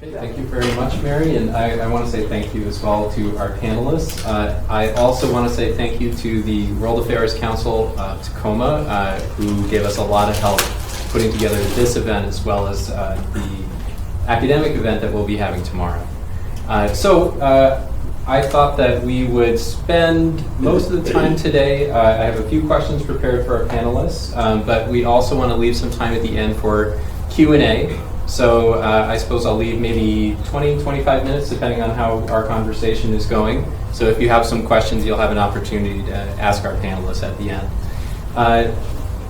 Okay, thank you very much, Mary, and I want to say thank you as well to our panelists. I also want to say thank you to the World Affairs Council of Tacoma, who gave us a lot of help putting together this event as well as the academic event that we'll be having tomorrow. I thought that we would spend most of the time today. I have a few questions prepared for our panelists, but we also want to leave some time at the end for Q&A. So I suppose I'll leave maybe 20, 25 minutes, depending on how our conversation is going. So if you have some questions, you'll have an opportunity to ask our panelists at the end.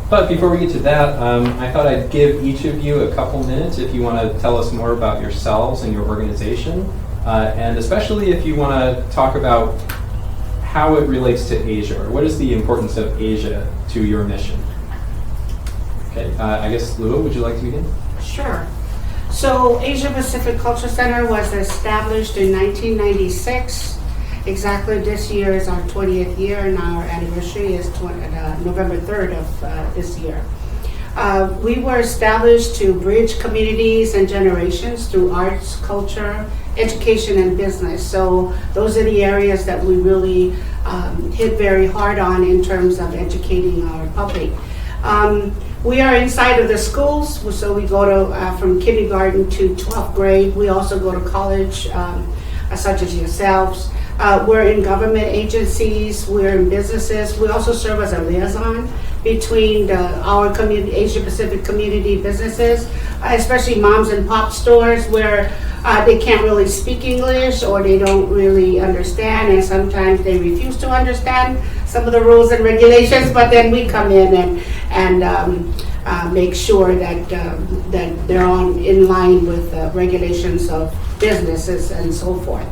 But before we get to that, I thought I'd give each of you a couple minutes if you want to tell us more about yourselves and your organization, and especially if you want to talk about how it relates to Asia, or what is the importance of Asia to your mission. Okay, I guess Lua, would you like to begin? Sure. So Asia Pacific Culture Center was established in 1996. Exactly this year is our 20th year, and our anniversary is November 3rd of this year. We were established to bridge communities and generations through arts, culture, education, and business. So those are the areas that we really hit very hard on in terms of educating our public. We are inside of the schools, so we go to from kindergarten to 12th grade. We also go to college, such as yourselves. We're in government agencies, we're in businesses. We also serve as a liaison between our community, Asia Pacific community businesses, especially moms and pop stores where they can't really speak English or they don't really understand, and sometimes they refuse to understand some of the rules and regulations, but then we come in and make sure that they're in line with regulations of businesses and so forth.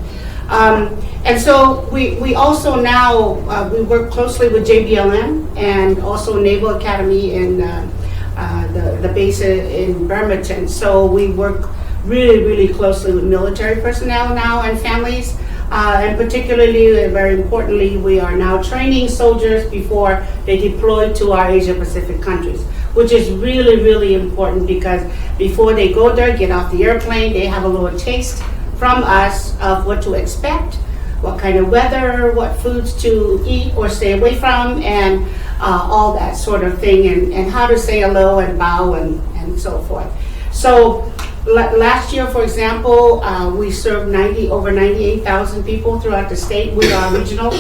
And so we also now, we work closely with JBLM and also Naval Academy in the base in Bremerton. So we work really closely with military personnel now and families. And particularly, very importantly, we are now training soldiers before they deploy to our Asia Pacific countries, which is really important because before they go there, get off the airplane, they have a little taste from us of what to expect, what kind of weather, what foods to eat or stay away from, and all that sort of thing, and how to say hello and bow and so forth. So last year, for example, we served over 98,000 people throughout the state. We are regional.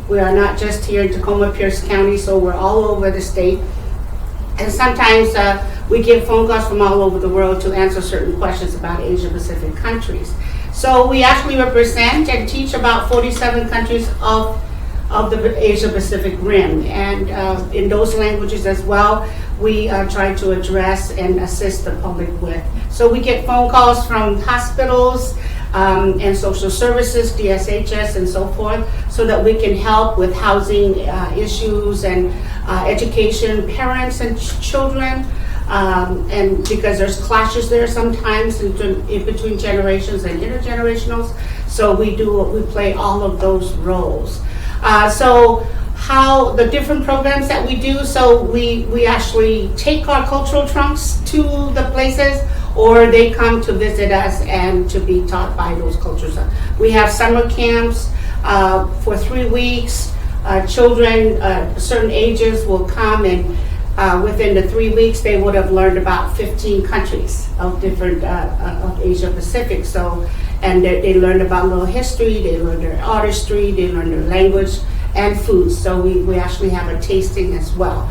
We are not just here in Tacoma, Pierce County, so we're all over the state. And sometimes we get phone calls from all over the world to answer certain questions about Asia Pacific countries. So we actually represent and teach about 47 countries of the Asia Pacific Rim. And in those languages as well, we try to address and assist the public with. So we get phone calls from hospitals and social services, DSHS and so forth, so that we can help with housing issues and education, parents and children, and because there's clashes there sometimes in between generations and intergenerationals. So we play all of those roles. So how the different programs that we do, so we actually take our cultural trunks to the places, or they come to visit us and to be taught by those cultures. We have summer camps for 3 weeks. Children certain ages will come, and within the 3 weeks they would have learned about 15 countries of different of Asia Pacific. So, and they learned about little history, they learned their artistry, they learned their language and food. So we actually have a tasting as well.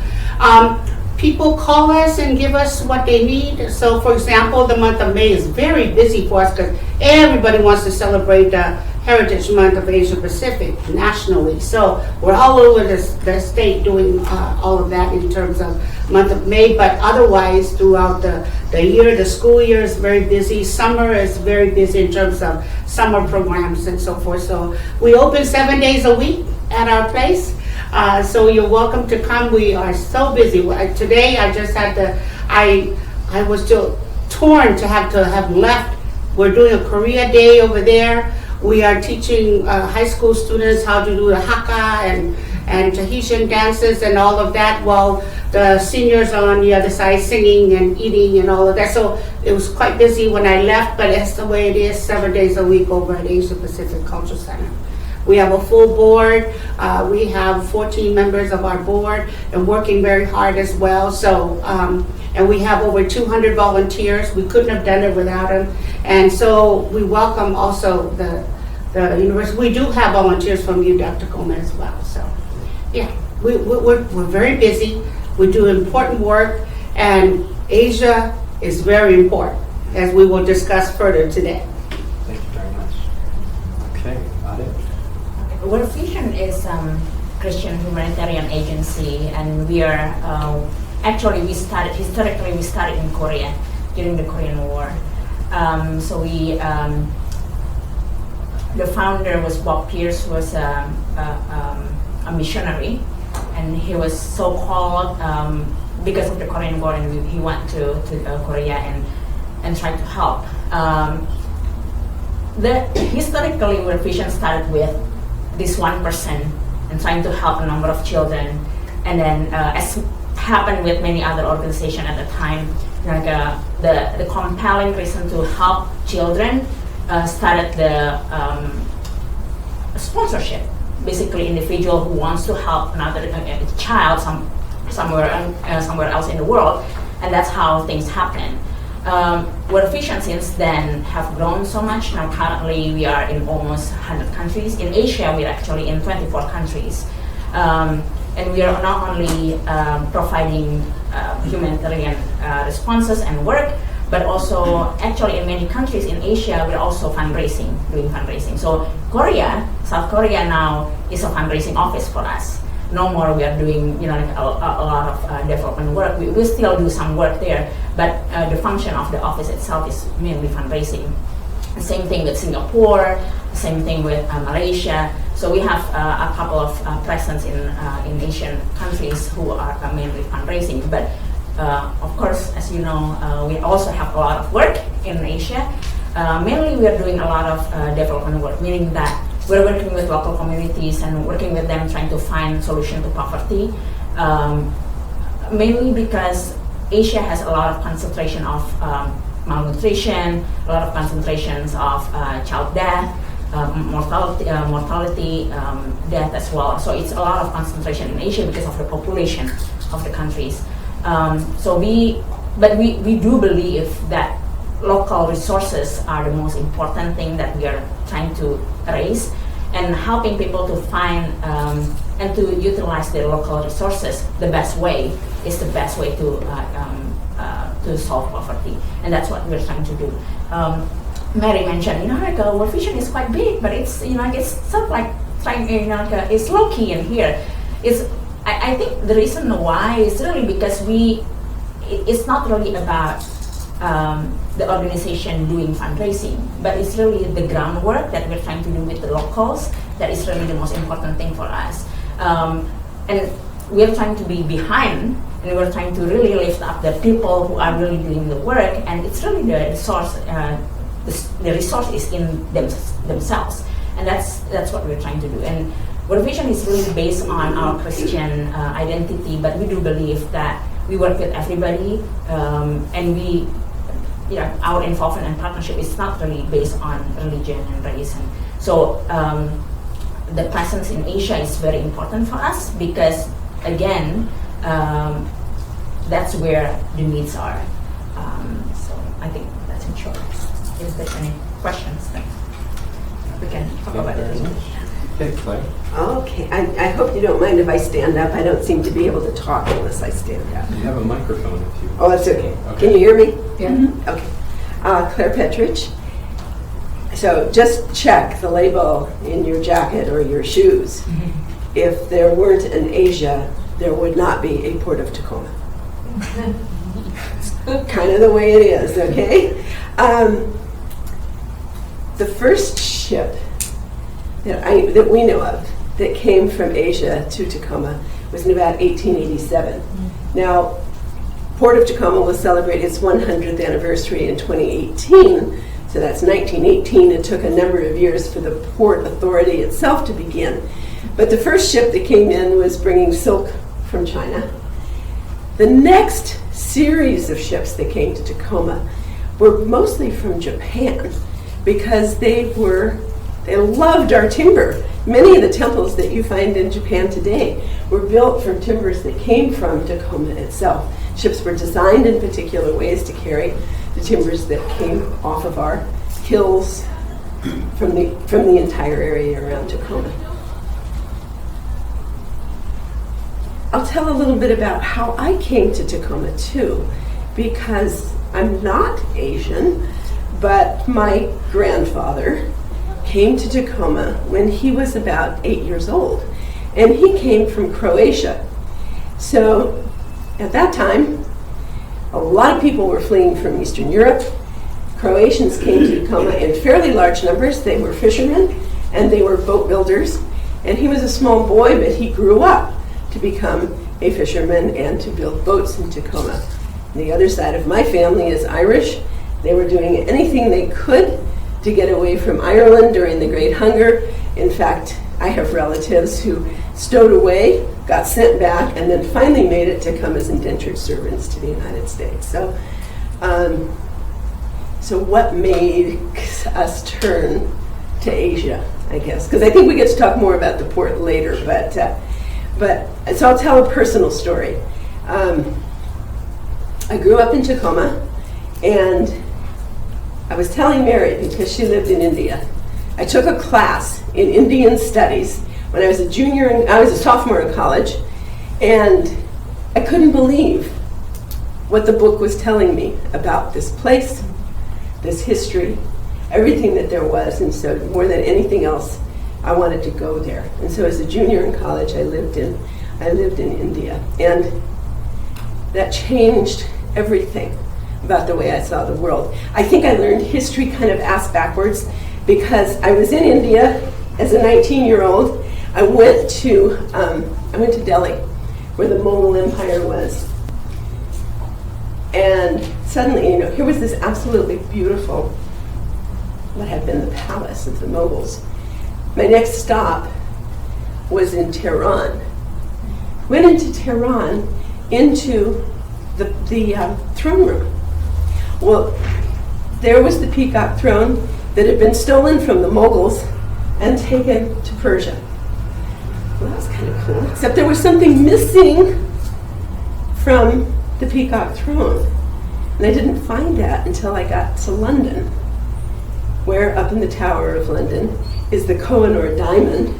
People call us and give us what they need. So for example, the month of May is very busy for us because everybody wants to celebrate the Heritage Month of Asia Pacific nationally. So we're all over the state doing all of that in terms of month of May, but otherwise throughout the year, the school year is very busy. Summer is very busy in terms of summer programs and so forth. So we open 7 days a week at our place. So you're welcome to come. We are so busy. Today I just had I was still torn to have left. We're doing a Korea Day over there. We are teaching high school students how to do the haka and Tahitian dances and all of that, while the seniors are on the other side singing and eating and all of that. So it was quite busy when I left, but that's the way it is 7 days a week over at Asia Pacific Cultural Center. We have a full board. We have 14 members of our board and working very hard as well. So, and we have over 200 volunteers. We couldn't have done it without them. And so we welcome also the university. We do have volunteers from UW-Tacoma as well. So, yeah, we're very busy. We do important work, and Asia is very important, as we will discuss further today. Thank you very much. Okay, Ade. World Vision is Christian humanitarian agency, and we are actually we started in Korea during the Korean War. So we the founder was Bob Pierce, was a missionary, and he was so called because of the Korean War, and he went to Korea and tried to help. Historically, World Vision started with this one person and trying to help a number of children, and then as happened with many other organizations at the time, like the compelling reason to help children started the sponsorship. Basically, individual who wants to help another child somewhere else in the world, and that's how things happen. World Vision since then have grown so much. Now currently we are in almost 100 countries. In Asia we're actually in 24 countries. And we are not only providing humanitarian responses and work, but also actually in many countries in Asia we're also doing fundraising. So South Korea now is a fundraising office for us. No more we are doing like a lot of development work. We still do some work there, but the function of the office itself is mainly fundraising. Same thing with Singapore, same thing with Malaysia. So we have a couple of presence in Asian countries who are mainly fundraising. But of course, as you know, we also have a lot of work in Asia. Mainly we are doing a lot of development work, meaning that we're working with local communities and working with them trying to find solution to poverty. Mainly because Asia has a lot of concentration of malnutrition, a lot of concentrations of child death, mortality, death as well. So it's a lot of concentration in Asia because of the population of the countries. So we do believe that local resources are the most important thing that we are trying to raise, and helping people to find and to utilize their local resources the best way is the best way to solve poverty, and that's what we're trying to do. Mary mentioned, like World Vision is quite big, but it's it's sort of like trying, it's low key in here. I think the reason why is really because it's not really about the organization doing fundraising, but it's really the groundwork that we're trying to do with the locals that is really the most important thing for us. And we're trying to be behind, and we're trying to really lift up the people who are really doing the work, and it's really the source. The resource is in themselves, and that's what we're trying to do. And World Vision is really based on our Christian identity, but we do believe that we work with everybody, and our involvement and partnership is not really based on religion and race. And so the presence in Asia is very important for us because, again, that's where the needs are. So I think that's in short. If there's any questions, then we can talk about it. Okay, Claire. Okay, I hope you don't mind if I stand up. I don't seem to be able to talk unless I stand up. You have a microphone if you. Oh, that's okay. Okay. Can you hear me? Yeah. Mm-hmm. Okay. Clare Petrich. So just check the label in your jacket or your shoes. Mm-hmm. If there weren't an Asia, there would not be a Port of Tacoma. Kind of the way it is, okay? The first ship that we know of that came from Asia to Tacoma was in about 1887. Mm-hmm. Now, Port of Tacoma will celebrate its 100th anniversary in 2018, so that's 1918. It took a number of years for the Port Authority itself to begin. But the first ship that came in was bringing silk from China. The next series of ships that came to Tacoma were mostly from Japan because they loved our timber. Many of the temples that you find in Japan today were built from timbers that came from Tacoma itself. Ships were designed in particular ways to carry the timbers that came off of our hills from the entire area around Tacoma. I'll tell a little bit about how I came to Tacoma too, because I'm not Asian, but my grandfather came to Tacoma when he was about 8 years old, and he came from Croatia. So at that time, a lot of people were fleeing from Eastern Europe. Croatians came to Tacoma in fairly large numbers. They were fishermen and they were boat builders. And he was a small boy, but he grew up to become a fisherman and to build boats in Tacoma. The other side of my family is Irish. They were doing anything they could to get away from Ireland during the Great Hunger. In fact, I have relatives who stowed away, got sent back, and then finally made it to come as indentured servants to the United States. So what made us turn to Asia, I guess? Because I think we get to talk more about the port later, but so I'll tell a personal story. I grew up in Tacoma, and I was telling Mary, because she lived in India, I took a class in Indian studies when I was a sophomore in college, and I couldn't believe what the book was telling me about this place, this history, everything that there was. And so more than anything else, I wanted to go there. And so as a junior in college, I lived in India, and that changed everything about the way I saw the world. I think I learned history kind of ass backwards, because I was in India as a 19-year-old. I went to Delhi, where the Mughal Empire was. And suddenly, here was this absolutely beautiful, what had been the palace of the Mughals. My next stop was in Tehran. Went into Tehran, into the throne room. Well, there was the peacock throne that had been stolen from the Mughals and taken to Persia. Well, that was kind of cool, except there was something missing from the peacock throne. And I didn't find that until I got to London, where up in the Tower of London is the Kohinoor diamond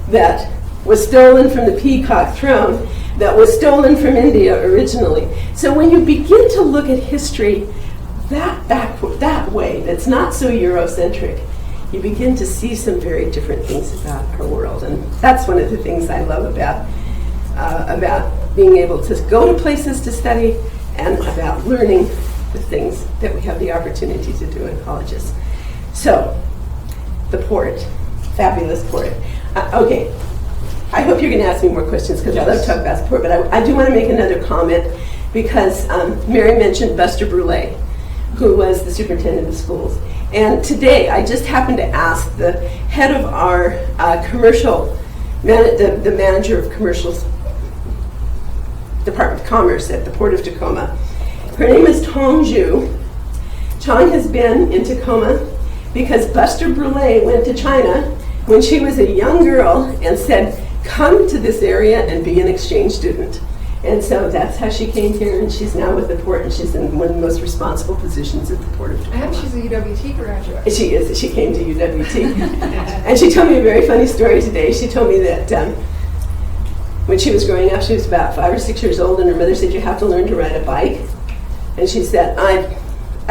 that was stolen from the peacock throne, that was stolen from India originally. So when you begin to look at history that way, that's not so Eurocentric, you begin to see some very different things about our world. And that's one of the things I love about being able to go to places to study, and about learning the things that we have the opportunity to do in colleges. So, the port, fabulous port. Okay, I hope you're going to ask me more questions, because I love to talk about the port, but I do want to make another comment, because Mary mentioned Buster Brule, who was the superintendent of schools. And today, I just happened to ask the head of our the manager of commercial Department of Commerce at the Port of Tacoma. Her name is Tong Zhu. Tong has been in Tacoma because Buster Brule went to China when she was a young girl and said, come to this area and be an exchange student. And so that's how she came here, and she's now with the port, and she's in one of the most responsible positions at the Port of Tacoma. And she's a UWT graduate. She is. She came to UWT. And she told me a very funny story today. She told me that when she was growing up, she was about 5 or 6 years old, and her mother said, you have to learn to ride a bike. And she said, I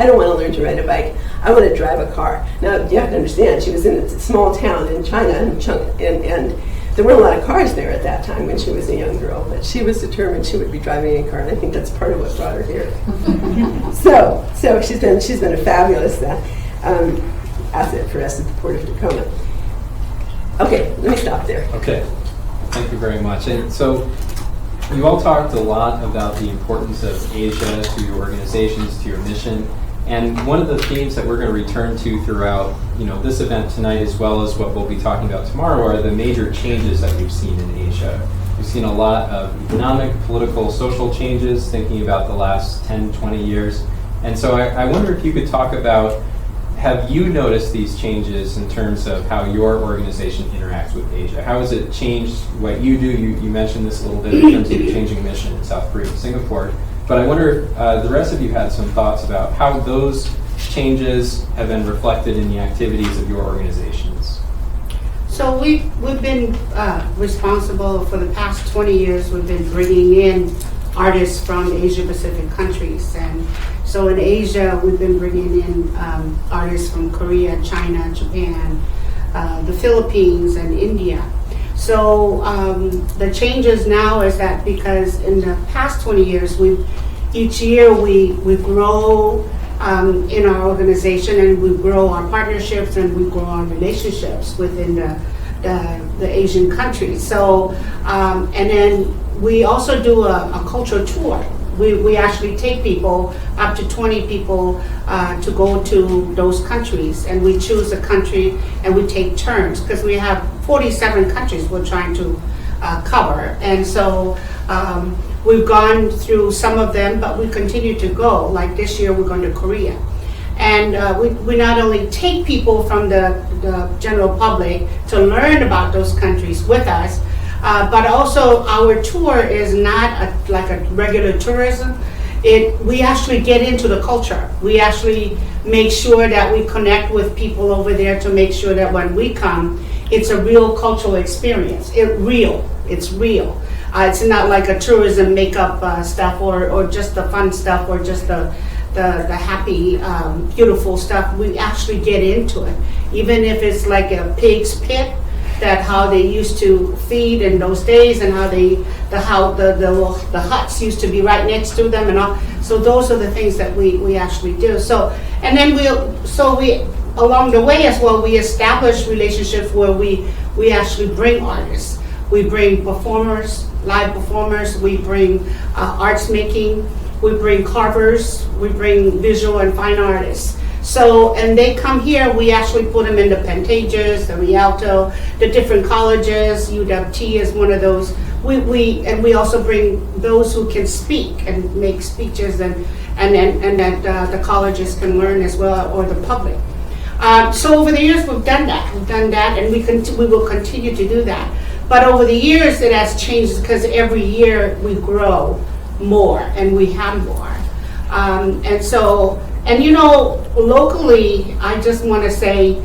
don't want to learn to ride a bike. I want to drive a car. Now, you have to understand, she was in a small town in China, and there weren't a lot of cars there at that time when she was a young girl, but she was determined she would be driving a car, and I think that's part of what brought her here. So she's been a fabulous asset for us at the Port of Tacoma. Okay, let me stop there. Okay, thank you very much. And so you all talked a lot about the importance of Asia to your organizations, to your mission. And one of the themes that we're going to return to throughout, this event tonight, as well as what we'll be talking about tomorrow, are the major changes that we've seen in Asia. We've seen a lot of economic, political, social changes, thinking about the last 10, 20 years. And so I wonder if you could talk about, have you noticed these changes in terms of how your organization interacts with Asia? How has it changed what you do? You mentioned this a little bit in terms of changing mission in South Korea and Singapore. But I wonder if the rest of you had some thoughts about how those changes have been reflected in the activities of your organizations. So we've been responsible for the past 20 years. We've been bringing in artists from Asia Pacific countries, and so in Asia we've been bringing in artists from Korea, China, Japan, the Philippines, and India. So the changes now is that because in the past 20 years, each year we grow in our organization, and we grow our partnerships, and we grow our relationships within the Asian countries. So and then we also do a cultural tour. We actually take people, up to 20 people, to go to those countries, and we choose a country and we take turns, because we have 47 countries we're trying to cover. And so we've gone through some of them, but we continue to go. Like this year we're going to Korea. And we not only take people from the general public to learn about those countries with us, but also our tour is not like a regular tourism. We actually get into the culture. We actually make sure that we connect with people over there to make sure that when we come, it's a real cultural experience. It's real. It's not like a tourism makeup stuff or just the fun stuff or just the happy, beautiful stuff. We actually get into it. Even if it's like a pig's pit, that how they used to feed in those days, and how the huts used to be right next to them, and all. So those are the things that we actually do. So and then we along the way as well, we establish relationships where we actually bring artists. We bring performers, live performers. We bring arts making. We bring carvers. We bring visual and fine artists. So, and they come here, we actually put them in the Pantages, the Rialto, the different colleges. UWT is one of those. We also bring those who can speak and make speeches, and that the colleges can learn as well, or the public. So over the years we've done that, and we will continue to do that. But over the years it has changed, because every year we grow more and we have more. And locally, I just want to say,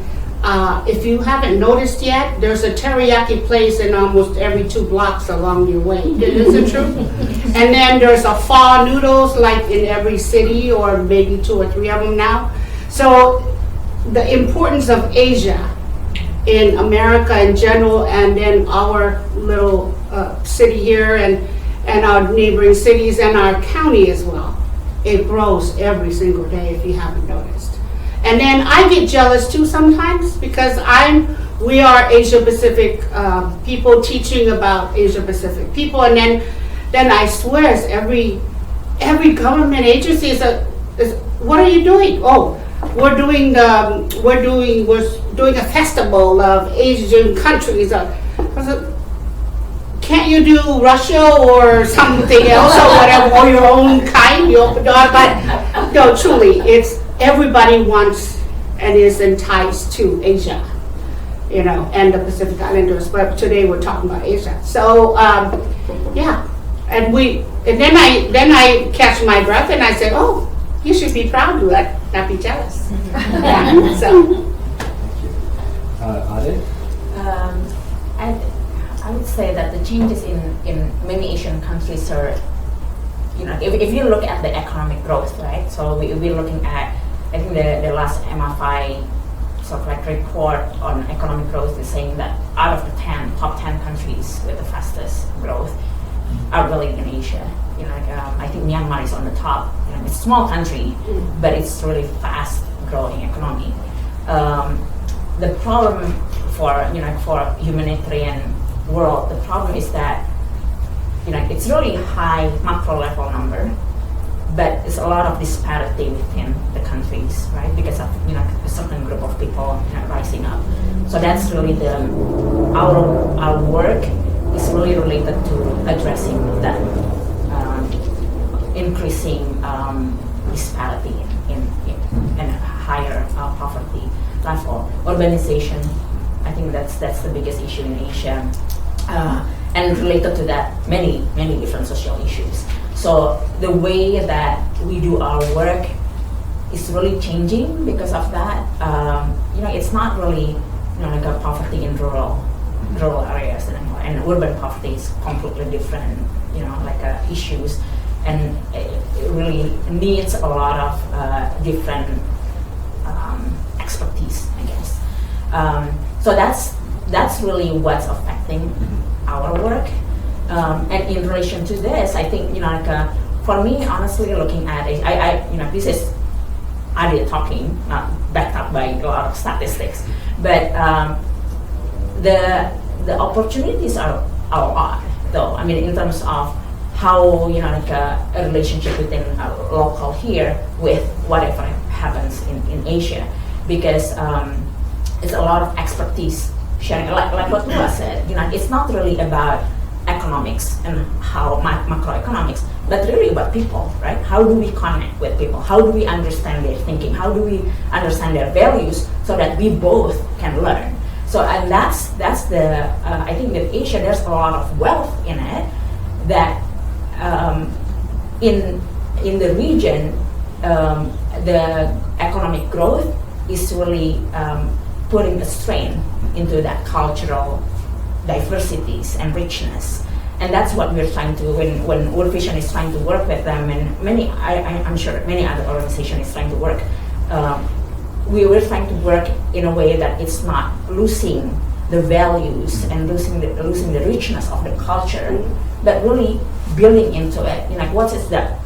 if you haven't noticed yet, there's a teriyaki place in almost every 2 blocks along your way. Is it true? And then there's a pho noodles, like in every city, or maybe 2 or 3 of them now. So the importance of Asia in America in general, and then our little city here, and our neighboring cities, and our county as well. It grows every single day, if you haven't noticed. And then I get jealous too sometimes, because we are Asia Pacific people teaching about Asia Pacific people, and then I swear every government agency is what are you doing? Oh, we're doing a festival of Asian countries. I said, can't you do Russia or something else or whatever, or your own kind? But no, truly, it's everybody wants and is enticed to Asia, and the Pacific Islanders. But today we're talking about Asia. So yeah, and then I catch my breath and I say, oh, you should be proud of that, not be jealous. Yeah, so. Ade? I would say that the changes in many Asian countries are, if you look at the economic growth, right? So we're looking at, I think the last MFI sort of like report on economic growth is saying that out of the top 10 countries with the fastest growth are really in Asia. I think Myanmar is on the top. It's a small country, but it's really fast growing economy. The problem for humanitarian world, the problem is that it's really high macro level number, but it's a lot of disparity within the countries, right? Because of a certain group of people rising up. So that's really our work is really related to addressing that increasing disparity in a higher poverty level. Urbanization, I think that's the biggest issue in Asia, and related to that, many different social issues. So the way that we do our work is really changing because of that. It's not really like a poverty in rural areas anymore, and urban poverty is completely different. Issues, and it really needs a lot of different expertise, I guess. So that's really what's affecting our work. And in relation to this, I think for me, honestly, looking at it, this is Ade talking, not backed up by a lot of statistics, but the opportunities are a lot, though. I mean, in terms of how a relationship within a local here with whatever happens in Asia, because it's a lot of expertise sharing. Like what Lua said, it's not really about economics and how macroeconomics, but really about people, right? How do we connect with people? How do we understand their thinking? How do we understand their values so that we both can learn? So, and that's the I think with Asia there's a lot of wealth in it that in the region the economic growth is really putting a strain into that cultural diversities and richness, and that's what we're trying to when World Vision is trying to work with them, and I'm sure many other organizations is trying to work. We were trying to work in a way that it's not losing the values and losing the richness of the culture, but really building into it. What is that?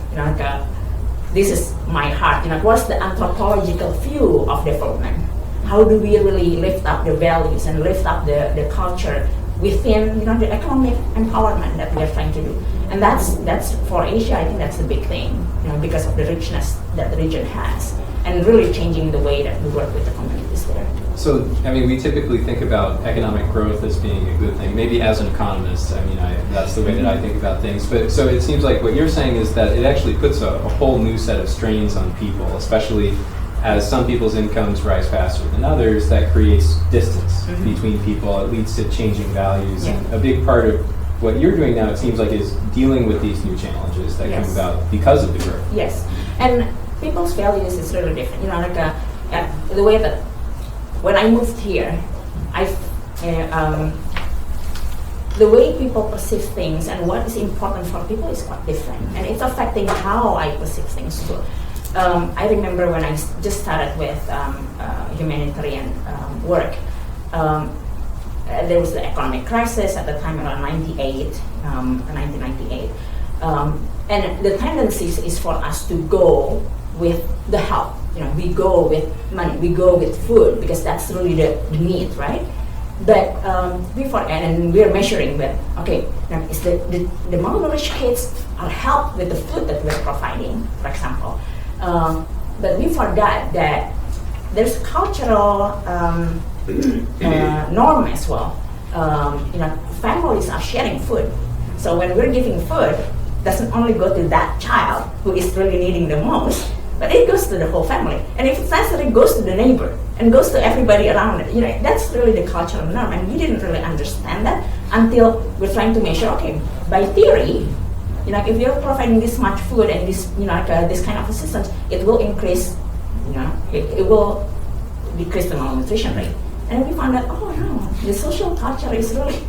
This is my heart. What's the anthropological view of development? How do we really lift up the values and lift up the culture within the economic empowerment that we are trying to do? And that's for Asia. I think that's the big thing, because of the richness that the region has, and really changing the way that we work with the communities there. So, I mean, we typically think about economic growth as being a good thing. Maybe as an economist, I mean, that's the way that I think about things. But so it seems like what you're saying is that it actually puts a whole new set of strains on people, especially as some people's incomes rise faster than others. That creates distance between people. It leads to changing values. Yeah. And a big part of what you're doing now, it seems like, is dealing with these new challenges that come about because of the growth. Yes, and people's values is really different. The way that when I moved here, the way people perceive things and what is important for people is quite different, and it's affecting how I perceive things too. I remember when I just started with humanitarian work, there was the economic crisis at the time around 1998, and the tendency is for us to go with the help. We go with money, we go with food, because that's really the need, right? But before, and we're measuring with, okay, now is the malnourished kids are helped with the food that we're providing, for example. But we forgot that there's cultural norm as well. Families are sharing food. So when we're giving food, it doesn't only go to that child who is really needing the most, but it goes to the whole family. And if it's necessary, it goes to the neighbor and goes to everybody around it. That's really the cultural norm, and we didn't really understand that until we're trying to measure, okay, by theory, if you're providing this much food and this, this kind of assistance, it will increase, it will decrease the malnutrition rate. And we found that, oh no, the social culture is really,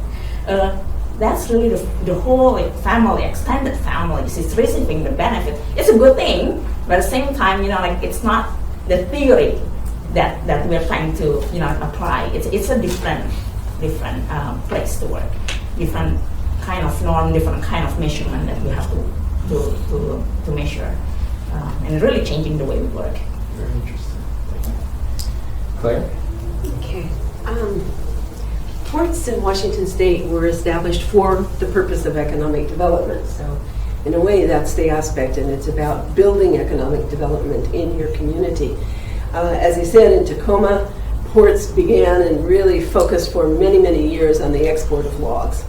that's really the whole family, extended families is receiving the benefit. It's a good thing, but at the same time, it's not the theory that we're trying to, apply. It's a different place to work, different kind of norm, different kind of measurement that we have to measure, and really changing the way we work. Very interesting. Claire? Okay. Ports in Washington State were established for the purpose of economic development. So In a way, that's the aspect, and it's about building economic development in your community. As I said, in Tacoma, ports began and really focused for many, many years on the export of logs.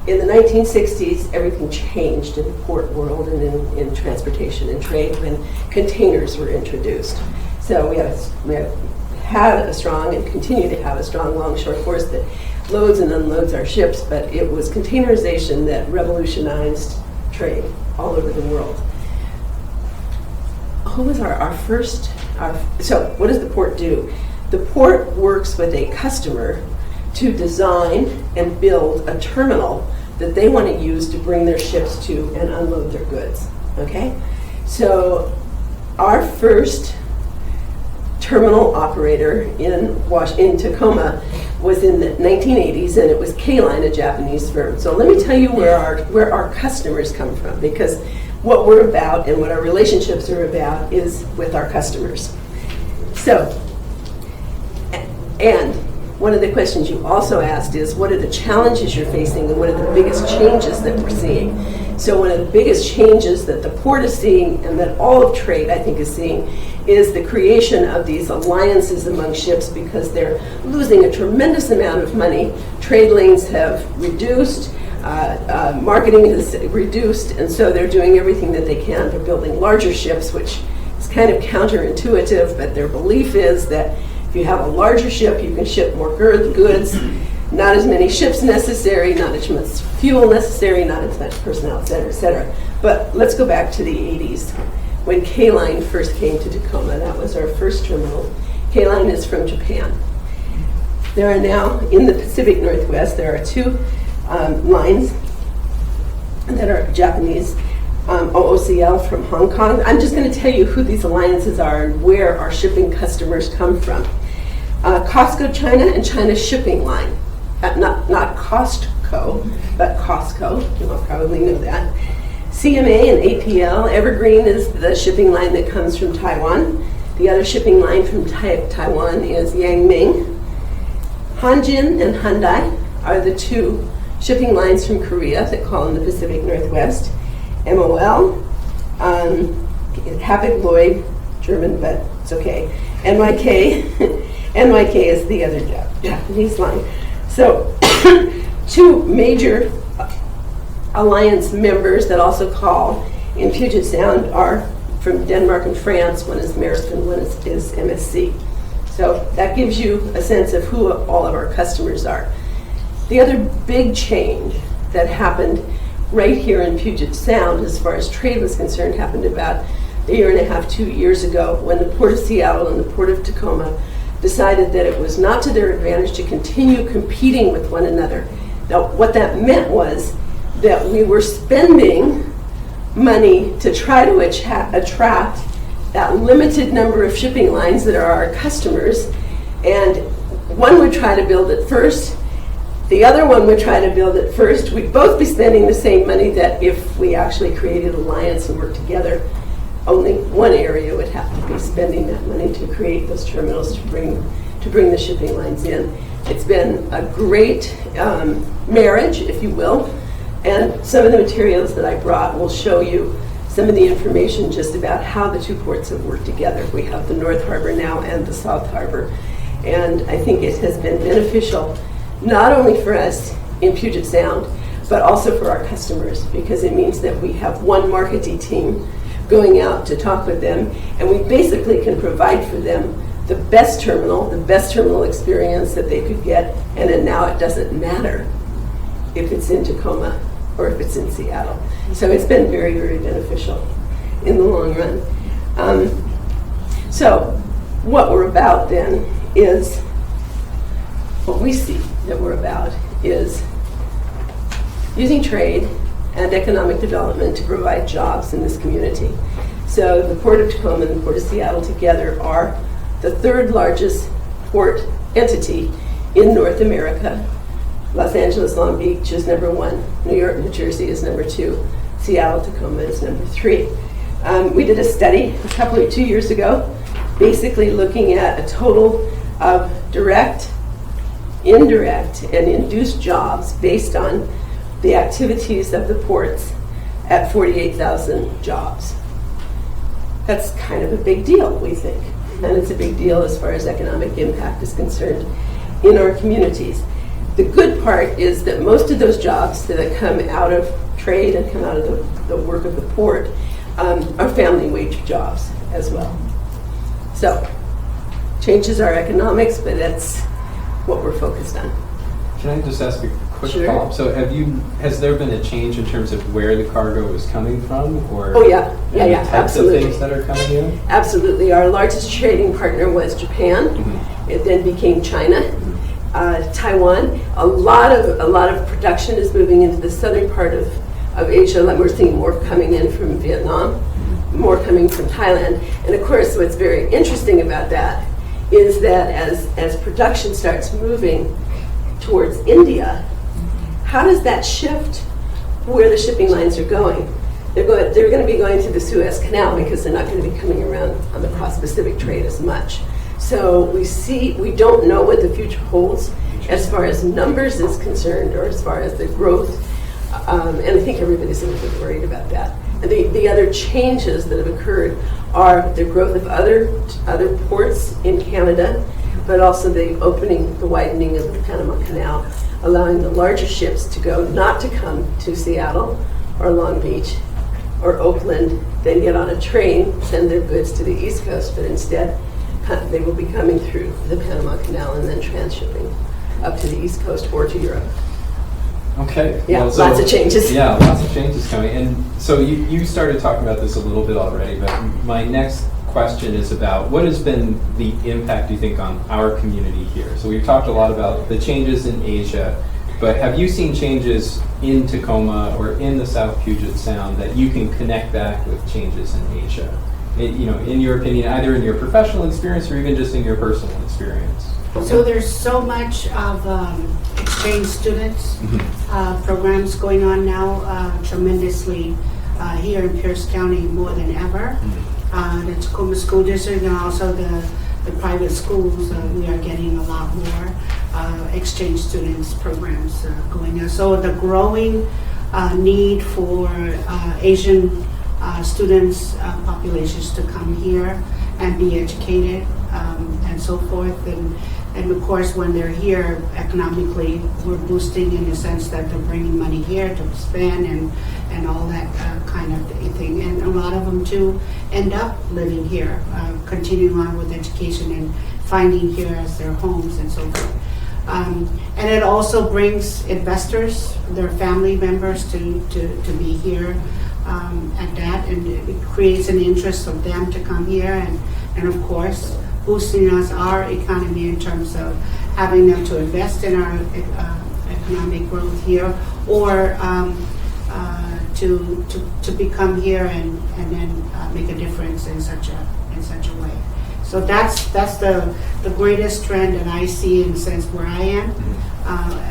In the 1960s, everything changed in the port world and in transportation and trade when containers were introduced. So we had a strong and continue to have a strong longshore force that loads and unloads our ships, but it was containerization that revolutionized trade all over the world. Who was so what does the port do? The port works with a customer to design and build a terminal that they want to use to bring their ships to and unload their goods, okay? So our first terminal operator in Tacoma was in the 1980s, and it was K-Line, a Japanese firm. So let me tell you where our customers come from, because what we're about and what our relationships are about is with our customers. So, and one of the questions you also asked is, what are the challenges you're facing and what are the biggest changes that we're seeing? So one of the biggest changes that the port is seeing and that all of trade, I think, is seeing is the creation of these alliances among ships, because they're losing a tremendous amount of money. Trade lanes have reduced, marketing is reduced, and so they're doing everything that they can. They're building larger ships, which is kind of counterintuitive, but their belief is that if you have a larger ship, you can ship more goods, not as many ships necessary, not as much fuel necessary, not as much personnel, et cetera, et cetera. But let's go back to the 80s. When K-Line first came to Tacoma, that was our first terminal. K-Line is from Japan. There are now, in the Pacific Northwest, there are two lines that are Japanese, OOCL from Hong Kong. I'm just going to tell you who these alliances are and where our shipping customers come from. Costco China and China Shipping Line. Not Costco, but Costco. You all probably know that. CMA and APL. Evergreen is the shipping line that comes from Taiwan. The other shipping line from Taiwan is Yangming. Hanjin and Hyundai are the two shipping lines from Korea that call in the Pacific Northwest. MOL, Hapag-Lloyd, German, but it's okay. NYK is the other Japanese line. So two major alliance members that also call in Puget Sound are from Denmark and France. One is Maersk and one is MSC. So that gives you a sense of who all of our customers are. The other big change that happened right here in Puget Sound, as far as trade was concerned, happened about a year and a half, 2 years ago, when the Port of Seattle and the Port of Tacoma decided that it was not to their advantage to continue competing with one another. Now, what that meant was that we were spending money to try to attract that limited number of shipping lines that are our customers, and one would try to build it first, the other one would try to build it first. We'd both be spending the same money that if we actually created an alliance and worked together, only one area would have to be spending that money to create those terminals to bring the shipping lines in. It's been a great marriage, if you will, and some of the materials that I brought will show you some of the information just about how the two ports have worked together. We have the North Harbor now and the South Harbor, and I think it has been beneficial not only for us in Puget Sound, but also for our customers, because it means that we have one marketing team going out to talk with them, and we basically can provide for them the best terminal experience that they could get, and then now it doesn't matter if it's in Tacoma or if it's in Seattle. So it's been very, very beneficial in the long run. So what we're about then is, what we see that we're about is using trade and economic development to provide jobs in this community. So the Port of Tacoma and the Port of Seattle together are the third largest port entity in North America. Los Angeles, Long Beach is number 1. New York, New Jersey is number 2. Seattle, Tacoma is number 3. We did a study 2 years ago, basically looking at a total of direct, indirect, and induced jobs based on the activities of the ports at 48,000 jobs. That's kind of a big deal, we think. And it's a big deal as far as economic impact is concerned in our communities. The good part is that most of those jobs that come out of trade and come out of the work of the port are family wage jobs as well. So, changes our economics, but that's what we're focused on. Can I just ask a quick Sure. follow-up? So has there been a change in terms of where the cargo is coming from, or Oh yeah, the types absolutely. of things that are coming in? Absolutely. Our largest trading partner was Japan. Mm-hmm. It then became China, Taiwan. A lot of production is moving into the southern part of Asia. Like we're seeing more coming in from Vietnam, more coming from Thailand. And of course, what's very interesting about that is that as production starts moving towards India, how does that shift where the shipping lines are going? They're going to be going through the Suez Canal because they're not going to be coming around on the cross-Pacific trade as much. So we don't know what the future holds as far as numbers is concerned or as far as the growth. And I think everybody's a little bit worried about that. And the other changes that have occurred are the growth of other ports in Canada, but also the widening of the Panama Canal, allowing the larger ships to go, not to come to Seattle or Long Beach or Oakland, then get on a train, send their goods to the East Coast, but instead they will be coming through the Panama Canal and then transshipping up to the East Coast or to Europe. Okay. Yeah, Well, so- lots of changes. Yeah, lots of changes coming. And so you started talking about this a little bit already, but my next question is about what has been the impact, you think, on our community here? So we've talked a lot about the changes in Asia, but have you seen changes in Tacoma or in the South Puget Sound that you can connect back with changes in Asia? In your opinion, either in your professional experience or even just in your personal experience? So there's so much of exchange students programs going on now, tremendously here in Pierce County more than ever. The Tacoma School District and also the private schools, we are getting a lot more exchange students programs going on. So the growing need for Asian students, populations to come here and be educated and so forth. And of course, when they're here, economically, we're boosting in the sense that they're bringing money here to spend and all that kind of thing. And a lot of them too end up living here, continuing on with education and finding here as their homes and so forth. And it also brings investors, their family members to be here at that, and it creates an interest of them to come here and of course, boosting our economy in terms of having them to invest in our economic growth here, or to become here and then make a difference in such a way. So that's the greatest trend that I see in the sense where I am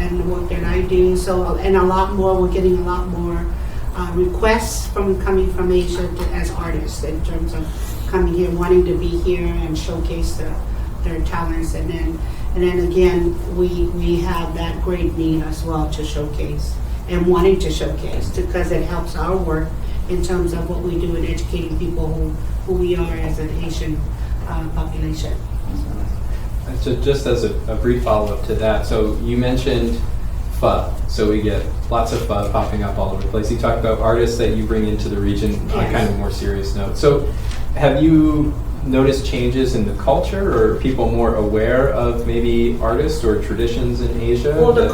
and the work that I do. So and a lot more, we're getting a lot more requests coming from Asia as artists in terms of coming here, wanting to be here and showcase their talents, and then again we have that great need as well to showcase and wanting to showcase because it helps our work in terms of what we do in educating people who we are as an Asian population. So just as a brief follow-up to that, so you mentioned pho, so we get lots of pho popping up all over the place. You talked about artists that you bring into the region on Yes. kind of a more serious note. So have you noticed changes in the culture, or are people more aware of maybe artists or traditions in Asia? Well, the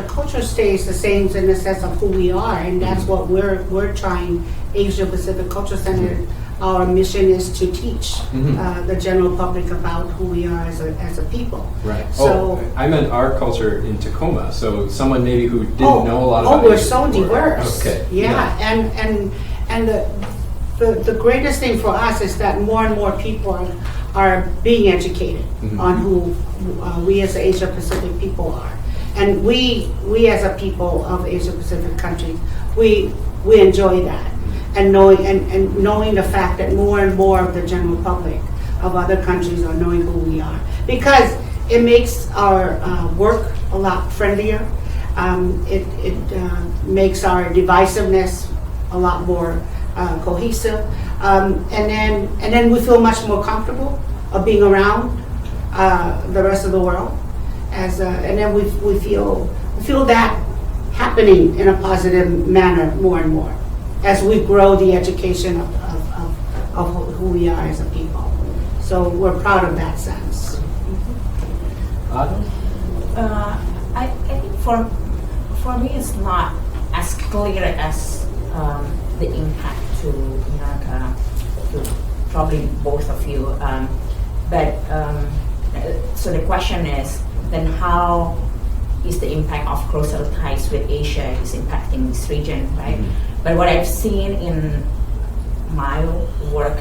culture stays the same in the sense of who we are, and that's what we're trying. Asia Pacific Culture Center, our mission is to teach the general public about who we are as a people. Right. So I meant our culture in Tacoma. So someone maybe who didn't know a lot about we're Asia so before. diverse. Okay. Yeah, and the greatest thing for us is that more and more people are being educated on who we as the Asia Pacific people are, and we as a people of Asia Pacific countries, we enjoy that, and knowing the fact that more and more of the general public of other countries are knowing who we are, because it makes our work a lot friendlier. It makes our divisiveness a a lot more cohesive. And then we feel much more comfortable of being around the rest of the world. And then we feel that happening in a positive manner more and more as we grow the education of who we are as a people. So we're proud of that sense. Ade? I think for me it's not as clear as the impact to to probably both of you. So the question is then how is the impact of closer ties with Asia is impacting this region, right? Mm-hmm. But what I've seen in my work,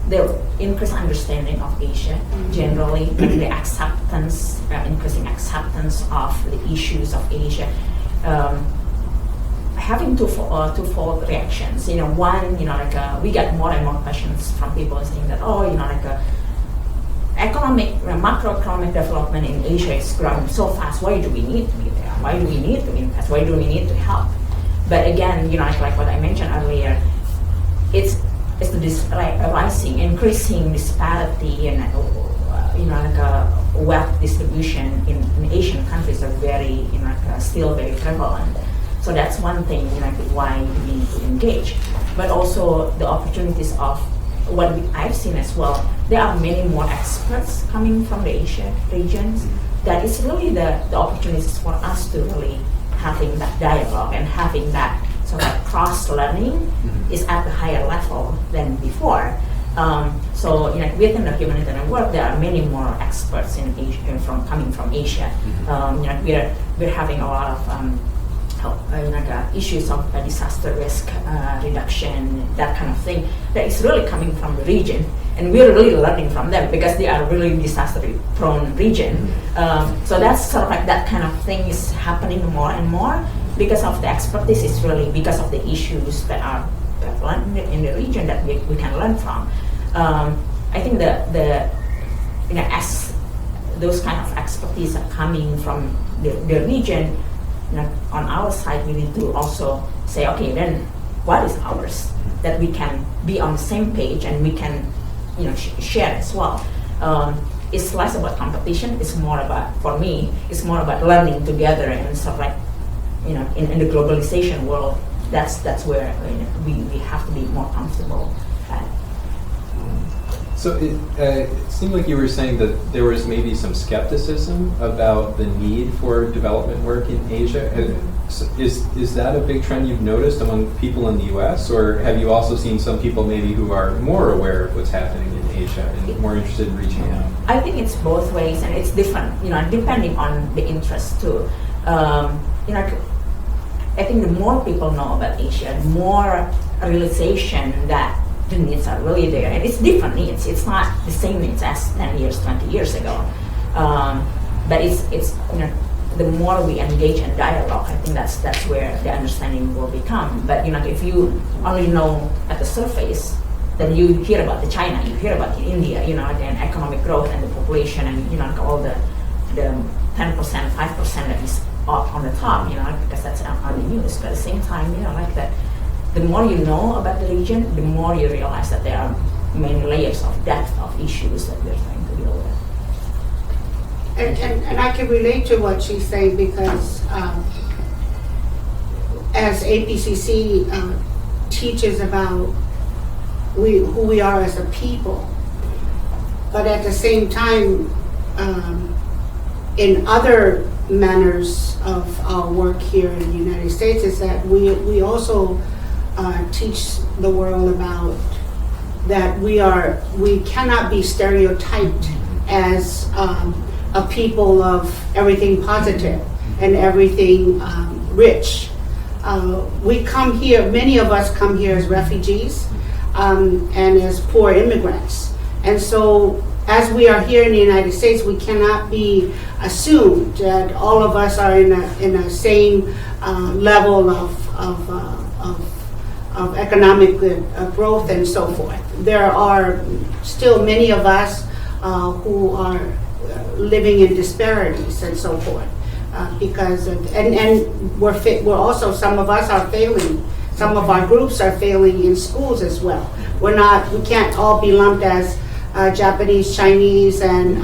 the increased understanding of Asia generally, and the acceptance, increasing acceptance of the issues of Asia, having twofold reactions. One, we get more and more questions from people saying that, macroeconomic development in Asia is growing so fast. Why do we need to be there? Why do we need to invest? Why do we need to help? But again, like what I mentioned earlier, it's the rising, increasing disparity and wealth distribution in Asian countries are very, still very prevalent. So that's one thing, why we need to engage. But also the opportunities of what I've seen as well. There are many more experts coming from the Asia regions. That is really the opportunities for us to really having that dialogue and having that sort of cross-learning is at a higher level than before. So within the humanitarian work, there are many more experts in Asia coming from Asia. We're having a lot of issues of disaster risk reduction, that kind of thing, that is really coming from the region, and we're really learning from them because they are really disaster-prone region. So that's sort of like that kind of thing is happening more and more because of the expertise. Is really because of the issues that are prevalent in the region that we can learn from. I think as those kind of expertise are coming from the region, on our side, we need to also say, okay, then what is ours that we can be on the same page and we can, share as well. It's less about competition. It's more about, for me, it's more about learning together and sort of like, in the globalization world. That's where we have to be more comfortable at. So it seemed like you were saying that there was maybe some skepticism about the need for development work in Asia. Is that a big trend you've noticed among people in the U.S., or have you also seen some people maybe who are more aware of what's happening in Asia and more interested in reaching out? I think it's both ways, and it's different, depending on the interest too. I think the more people know about Asia, the more realization that the needs are really there, and it's different needs. It's not the same needs as 10 years, 20 years ago. But it's the more we engage in dialogue, I think that's where the understanding will become. But if you only know at the surface, then you hear about the China, you hear about the India, and economic growth and the population, and all the 10%, 5% that is up on the top, because that's on the news. But at the same time, that. The more you know about the region, the more you realize that there are many layers of depth of issues that we're trying to deal with. And I can relate to what she's saying because as APCC teaches about who we are as a people, but at the same time, in other manners of our work here in the United States, is that we also teach the world about that we cannot be stereotyped as a people of everything positive and everything rich. We come here, many of us come here as refugees and as poor immigrants. And so as we are here in the United States, we cannot be assumed that all of us are in a same level of economic growth and so forth. There are still many of us who are living in disparities and so forth. because we're also, some of us are failing. Some of our groups are failing in schools as well. We can't all be lumped as Japanese, Chinese, and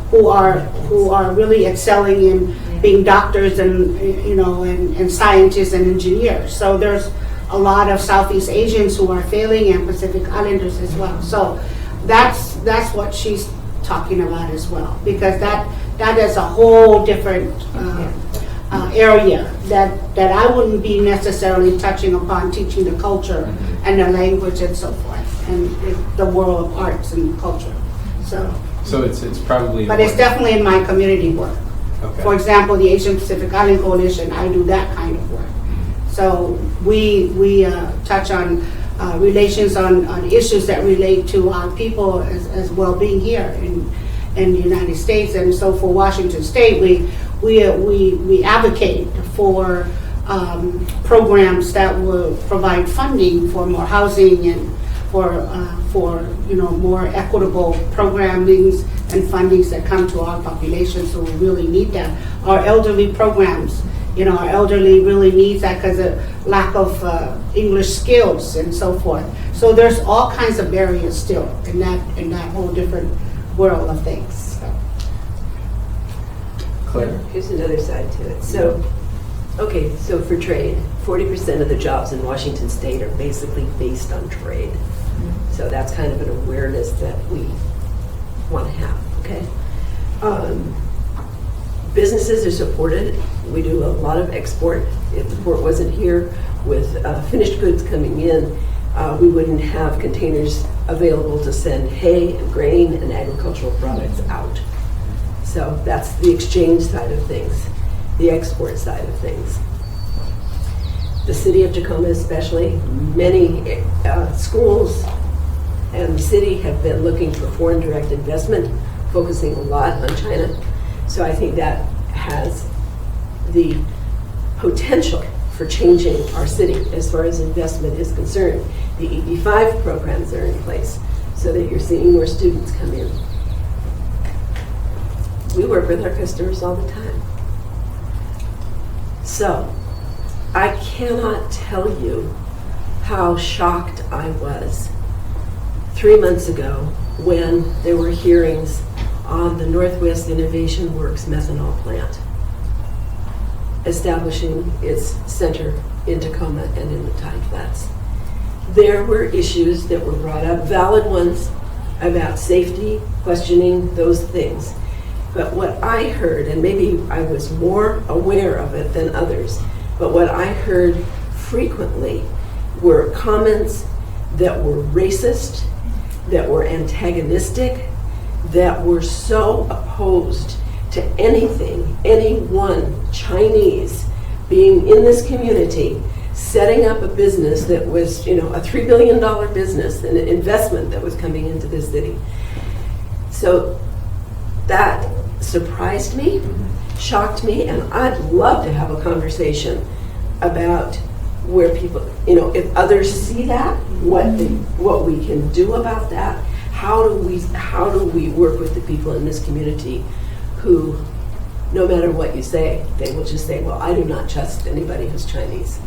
who are really excelling in being doctors and and scientists and engineers. So there's a lot of Southeast Asians who are failing, and Pacific Islanders as well. So that's what she's talking about as well, because that is a whole different area that I wouldn't be necessarily touching upon, teaching the culture and the language and so forth, and the world of arts and culture. So it's probably. But it's definitely in my community work. Okay. For example, the Asian Pacific Island Coalition, I do that kind of work. So we touch on relations on issues that relate to our people as well being here in the United States. And so for Washington State, we advocate for programs that will provide funding for more housing and for more equitable programmings and fundings that come to our populations who really need that. Our elderly programs, our elderly really needs that because of lack of English skills and so forth. So there's all kinds of barriers still in that whole different world of things. So. Claire? Here's another side to it. So for trade, 40% of the jobs in Washington State are basically based on trade. So that's kind of an awareness that we want to have, okay? Businesses are supported. We do a lot of export. If the port wasn't here with finished goods coming in, we wouldn't have containers available to send hay and grain and agricultural products out. So that's the exchange side of things, the export side of things. The city of Tacoma especially, many schools and the city have been looking for foreign direct investment, focusing a lot on China. So I think that has the potential for changing our city as far as investment is concerned. The EB-5 programs are in place so that you're seeing more students come in. We work with our customers all the time. So I cannot tell you how shocked I was 3 months ago when there were hearings on the Northwest Innovation Works methanol plant, establishing its center in Tacoma and in the Tide Flats. There were issues that were brought up, valid ones, about safety, questioning those things. But what I heard, and maybe I was more aware of it than others, but what I heard frequently were comments that were racist, that were antagonistic, that were so opposed to anyone Chinese being in this community, setting up a business that was, a $3 billion business, an investment that was coming into this city. So that surprised me, shocked me, and I'd love to have a conversation about where people, if others see that, what we can do about that. How do we work with the people in this community who, no matter what you say, they will just say, well, I do not trust anybody who's Chinese.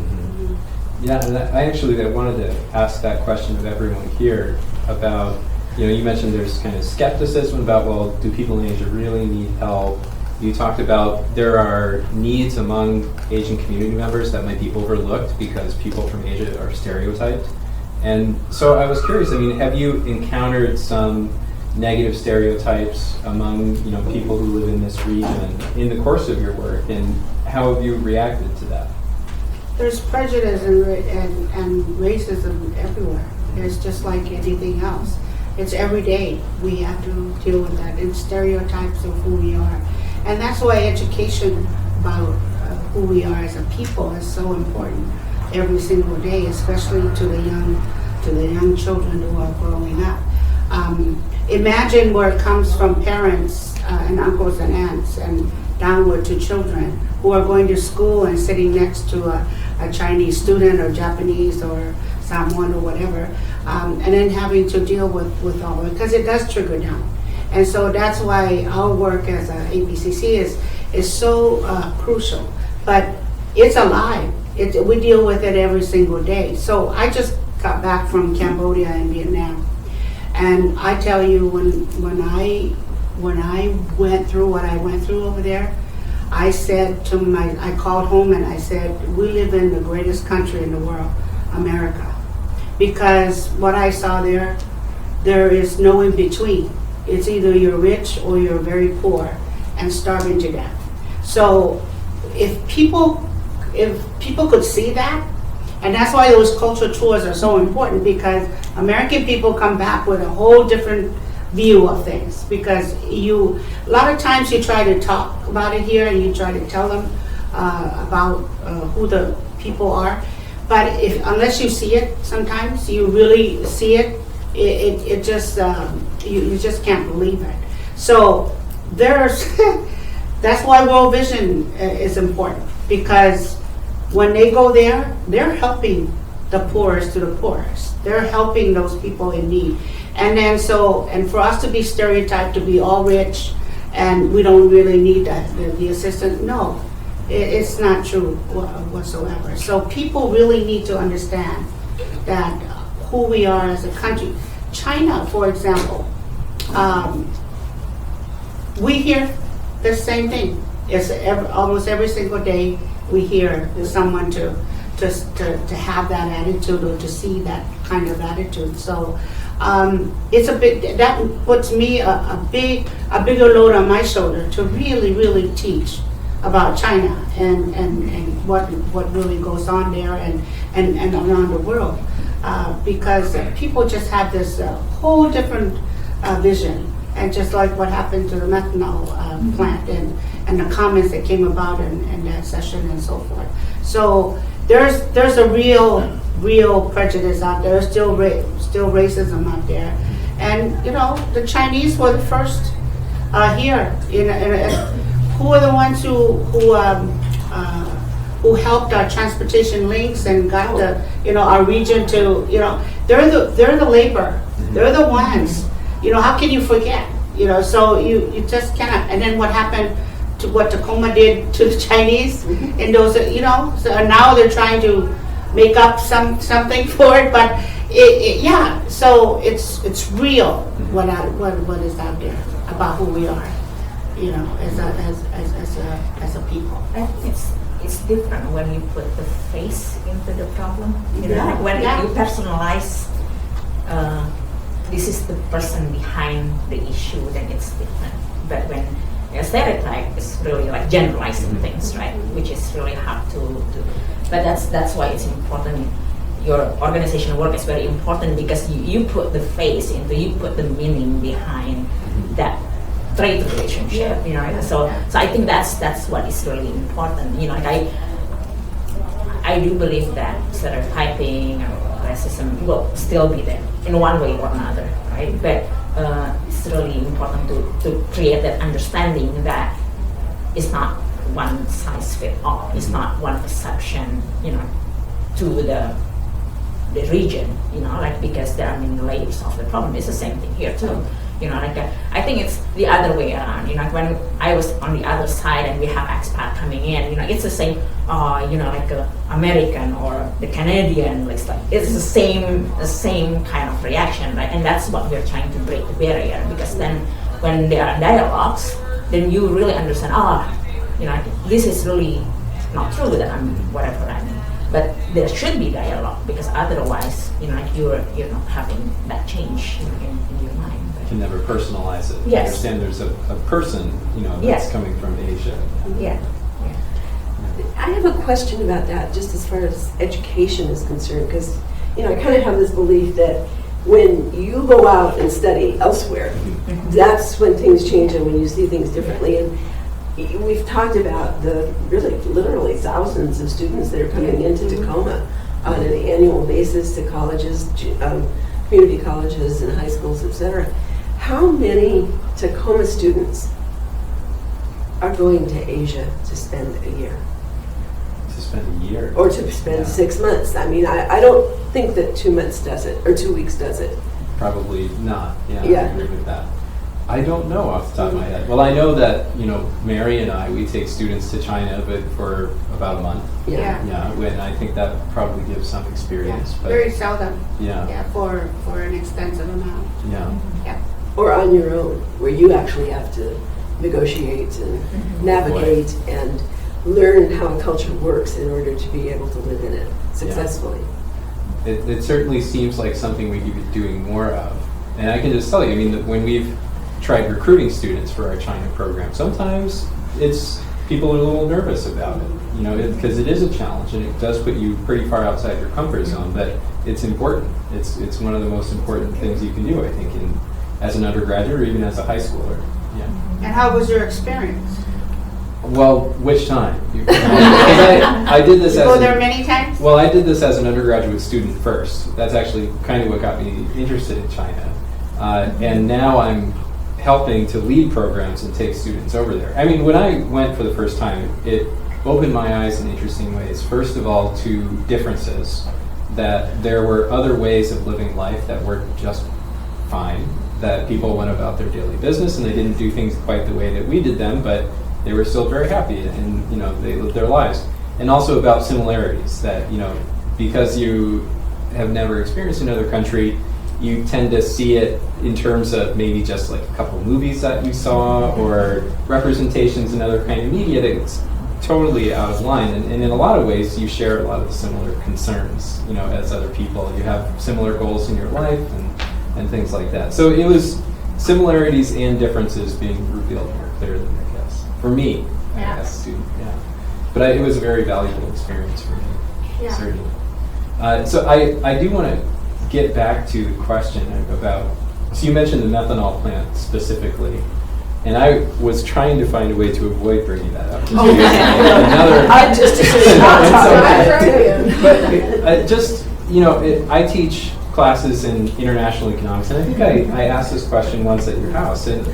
Yeah, and I wanted to ask that question of everyone here about, you mentioned there's kind of skepticism about, well, do people in Asia really need help? You talked about there are needs among Asian community members that might be overlooked because people from Asia are stereotyped. And so I was curious, have you encountered some negative stereotypes among, people who live in this region in the course of your work, and how have you reacted to that? There's prejudice and racism everywhere. It's just like anything else. It's every day we have to deal with that, and stereotypes of who we are. And that's why education about who we are as a people is so important every single day, especially to the young children who are growing up. Imagine where it comes from parents and uncles and aunts and downward to children who are going to school and sitting next to a Chinese student or Japanese or Samoan or whatever, and then having to deal with all of it, because it does trigger down. And so that's why our work as a APCC is so crucial. But it's alive. We deal with it every single day. So I just got back from Cambodia and Vietnam, and I tell you, when I went through what I went through over there, I called home and I said, we live in the greatest country in the world, America. Because what I saw there is no in between. It's either you're rich or you're very poor and starving to death. So if people could see that, and that's why those cultural tours are so important, because American people come back with a whole different view of things, because a lot of times you try to talk about it here and you try to tell them about who the people are, but unless you see it, sometimes you really see it, it just you just can't believe it. So there's that's why World Vision is important, because when they go there, they're helping the poorest to the poorest. They're helping those people in need. And then and for us to be stereotyped to be all rich and we don't really need the assistance, no, it's not true whatsoever. So people really need to understand that who we are as a country. China, for example, we hear the same thing. It's almost every single day we hear someone to have that attitude or to see that kind of attitude. So it's that puts me a bigger load on my shoulder to really teach about China and what really goes on there and around the world, because people just have this whole different vision. And just like what happened to the methanol plant and the comments that came about in that session and so forth. So there's a real prejudice out there. There's still racism out there, and the Chinese were the first here. Who are the ones who helped our transportation links and got our region to they're the labor. They're the ones. How can you forget? So you just cannot. And then what happened to what Tacoma did to the Chinese? And those, so now they're trying to make up something for it. But yeah, so it's real what is out there about who we are, as a people. I think it's different when you put the face into the problem. Yeah. When Yeah. you personalize. This is the person behind the issue, then it's different. But when a stereotype is really like generalizing things, right? Which is really hard to do. But that's why it's important. Your organizational work is very important, because you put the face into, you put the meaning behind that trade relationship. So I think that's what is really important. I do believe that stereotyping and racism will still be there in one way or another, right? But it's really important to create that understanding that it's not one size fits all. It's not one perception, to the region, because there are many layers of the problem. It's the same thing here too. I think it's the other way around. When I was on the other side and we have expat coming in, it's the same. American or the Canadian, it's the same kind of reaction, right? And that's what we're trying to break the barrier, because then when there are dialogues, then you really understand. This is really not true that I'm whatever I mean. But there should be dialogue, because otherwise, you're not having that change in your mind. You can never personalize it. Yes. Understand there's a person, that's Yes. coming from Asia. Yeah. I have a question about that, just as far as education is concerned, because I kind of have this belief that when you go out and study elsewhere, that's when things change and when you see things differently. And we've talked about the literally thousands of students that are coming into Tacoma on an annual basis to colleges, community colleges and high schools, etc. How many Tacoma students are going to Asia to spend a year? To spend a year. Or to spend 6 months. I mean, I don't think that 2 months does it, or 2 weeks does it. Probably not. Yeah, Yeah. I agree with that. I don't know off the top of my head. Well, I know that, Mary and I, we take students to China, but for about a month. Yeah. Yeah, and I think that probably gives some Yeah, experience. But very seldom. Yeah. Yeah, for an extensive amount. Yeah. Yeah. Or on your own, where you actually have to negotiate and navigate and learn how a culture works in order to be able to live in it successfully. It certainly seems like something we could be doing more of. And I can just tell you, that when we've tried recruiting students for our China program, sometimes people are a little nervous about it, because it is a challenge and it does put you pretty far outside your comfort zone, but it's important. It's one of the most important things you can do, I think, as an undergraduate or even as a high schooler. Yeah. And how was your experience? Well, which time? Because I did this You as go there many times? Well, I did this as an undergraduate student first. That's actually kind of what got me interested in China. And now I'm helping to lead programs and take students over there. When I went for the first time, it opened my eyes in interesting ways. First of all, to differences, that there were other ways of living life that worked just fine, that people went about their daily business and they didn't do things quite the way that we did them, but they were still very happy and they lived their lives. And also about similarities, that because you have never experienced another country, you tend to see it in terms of maybe just like a couple of movies that you saw or representations in other kind of media that's totally out of line. And in a lot of ways, you share a lot of the similar concerns, as other people. You have similar goals in your life and things like that. So it was similarities and differences being revealed more clearly, I guess. For me, Yeah. as a student, yeah. But it was a very valuable experience for me, Yeah. certainly. So I do want to get back to the question about, so you mentioned the methanol plant specifically, and I was trying to find a way to avoid bringing that up. I just assumed not I teach classes in international economics, and I think I asked this question once at your house, and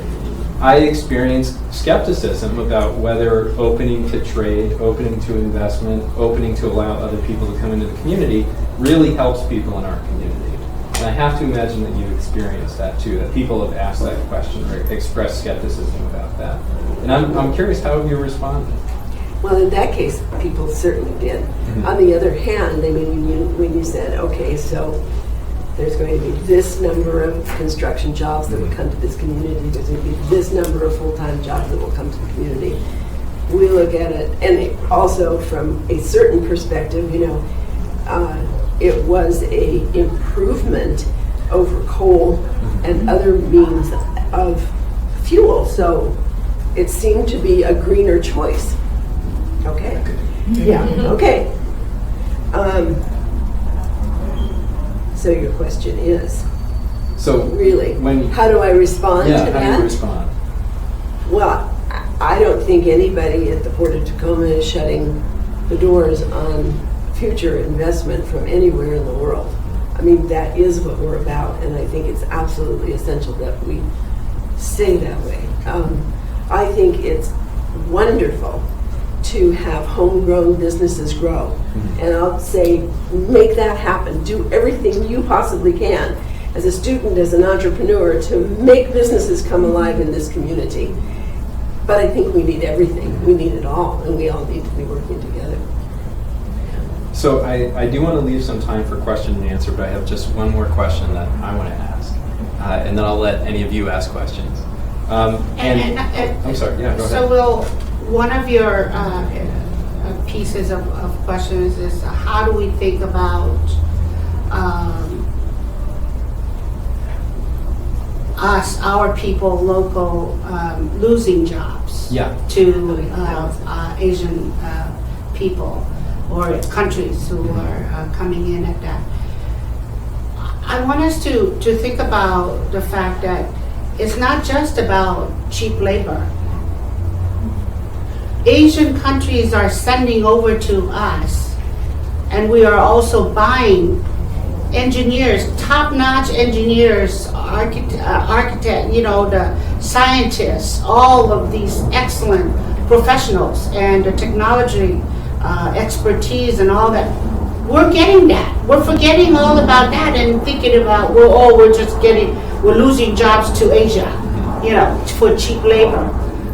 I experienced skepticism about whether opening to trade, opening to investment, opening to allow other people to come into the community really helps people in our community. And I have to imagine that you've experienced that too, that people have asked that question or expressed skepticism about that. And I'm curious, how have you responded? Well, in that case, people certainly did. On the other hand, when you said, okay, so there's going to be this number of construction jobs that will come to this community, there's going to be this number of full-time jobs that will come to the community, we look at it, and also from a certain perspective, it was a improvement over coal and other means of fuel, so it seemed to be a greener choice. Okay. Yeah. Okay. So your question is, So really, how do I respond to that? How do you respond? Well, I don't think anybody at the Port of Tacoma is shutting the doors on future investment from anywhere in the world. That is what we're about, and I think it's absolutely essential that we say that way. I think it's wonderful to have homegrown businesses grow. And I'll say, make that happen. Do everything you possibly can as a student, as an entrepreneur, to make businesses come alive in this community. But I think we need everything. We need it all, and we all need to be working together. So I do want to leave some time for question and answer, but I have just one more question that I want to ask. And then I'll let any of you ask questions. I'm sorry, yeah, go ahead. So one of your pieces of questions is how do we think about our people, local, losing jobs to Asian people or countries who are coming in at that. I want us to think about the fact that it's not just about cheap labor. Asian countries are sending over to us, and we are also buying engineers, top-notch engineers, architect, the scientists, all of these excellent professionals, and the technology expertise and all that. We're getting that. We're forgetting all about that and thinking about we're losing jobs to Asia. for cheap labor.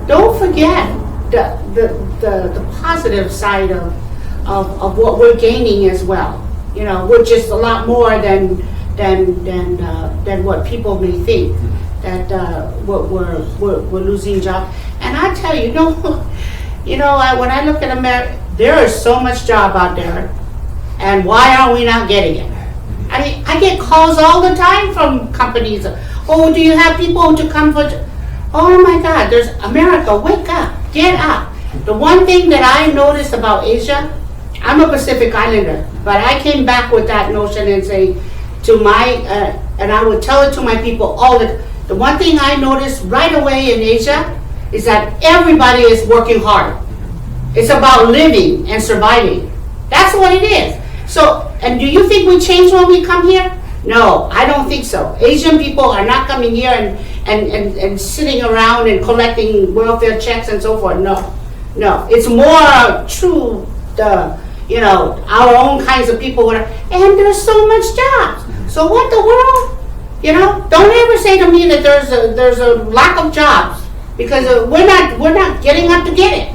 Don't forget the positive side of what we're gaining as well. Which is a lot more than what people may think, that what we're losing jobs. And I tell you, when I look at America, there is so much job out there, and why are we not getting it? I mean, I get calls all the time from companies. Oh, do you have people to come for? Oh my God, there's America, wake up, get up. The one thing that I noticed about Asia, I'm a Pacific Islander, but I came back with that notion and say to and I would tell it to my people all the one thing I noticed right away in Asia is that everybody is working hard. It's about living and surviving. That's what it is. So, and do you think we change when we come here? No, I don't think so. Asian people are not coming here and sitting around and collecting welfare checks and so forth. No. It's more true, our own kinds of people. And there's so much jobs. So what the world? Don't ever say to me that there's a lack of jobs, because we're not getting up to get it.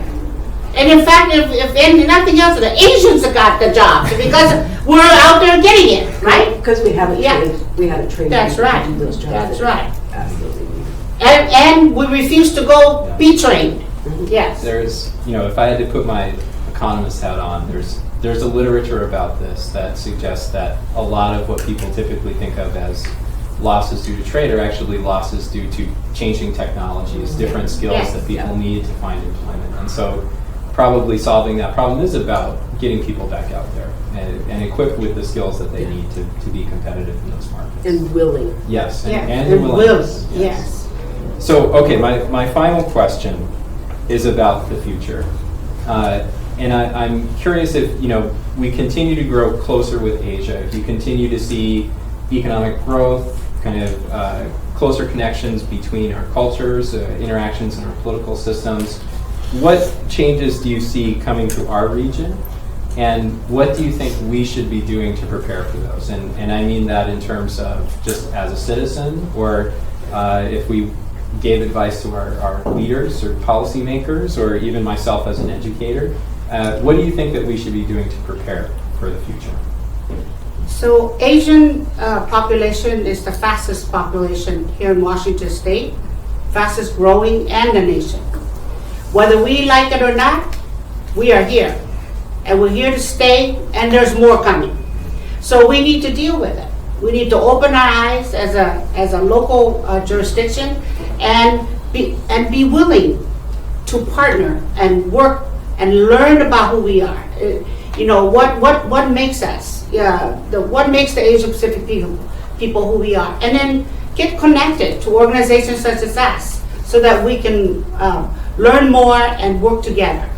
And in fact, if nothing else, the Asians have got the jobs because we're out there getting it, right? Because we haven't trained. That's people right. to do those jobs. That's right. Absolutely. And we refuse to go be trained. Yes. There's, if I had to put my economist hat on, there's a literature about this that suggests that a lot of what people typically think of as losses due to trade are actually losses due to changing technologies, different skills that people need to find employment. And so probably solving that problem is about getting people back out there and equipped with the skills that they need to be competitive in those markets. And willing. Yes, Yeah. and the willingness. Yes. So, okay, my final question is about the future. And I'm curious if, we continue to grow closer with Asia, if you continue to see economic growth, kind of closer connections between our cultures, interactions in our political systems, what changes do you see coming to our region? And what do you think we should be doing to prepare for those? And I mean that in terms of just as a citizen, or if we gave advice to our leaders or policymakers, or even myself as an educator, what do you think that we should be doing to prepare for the future? So Asian population is the fastest population here in Washington State, fastest growing in the nation. Whether we like it or not, we are here. And we're here to stay, and there's more coming. So we need to deal with it. We need to open our eyes as a local jurisdiction and be willing to partner and work and learn about who we are. What makes us, what makes the Asia Pacific people who we are, and then get connected to organizations such as us so that we can learn more and work together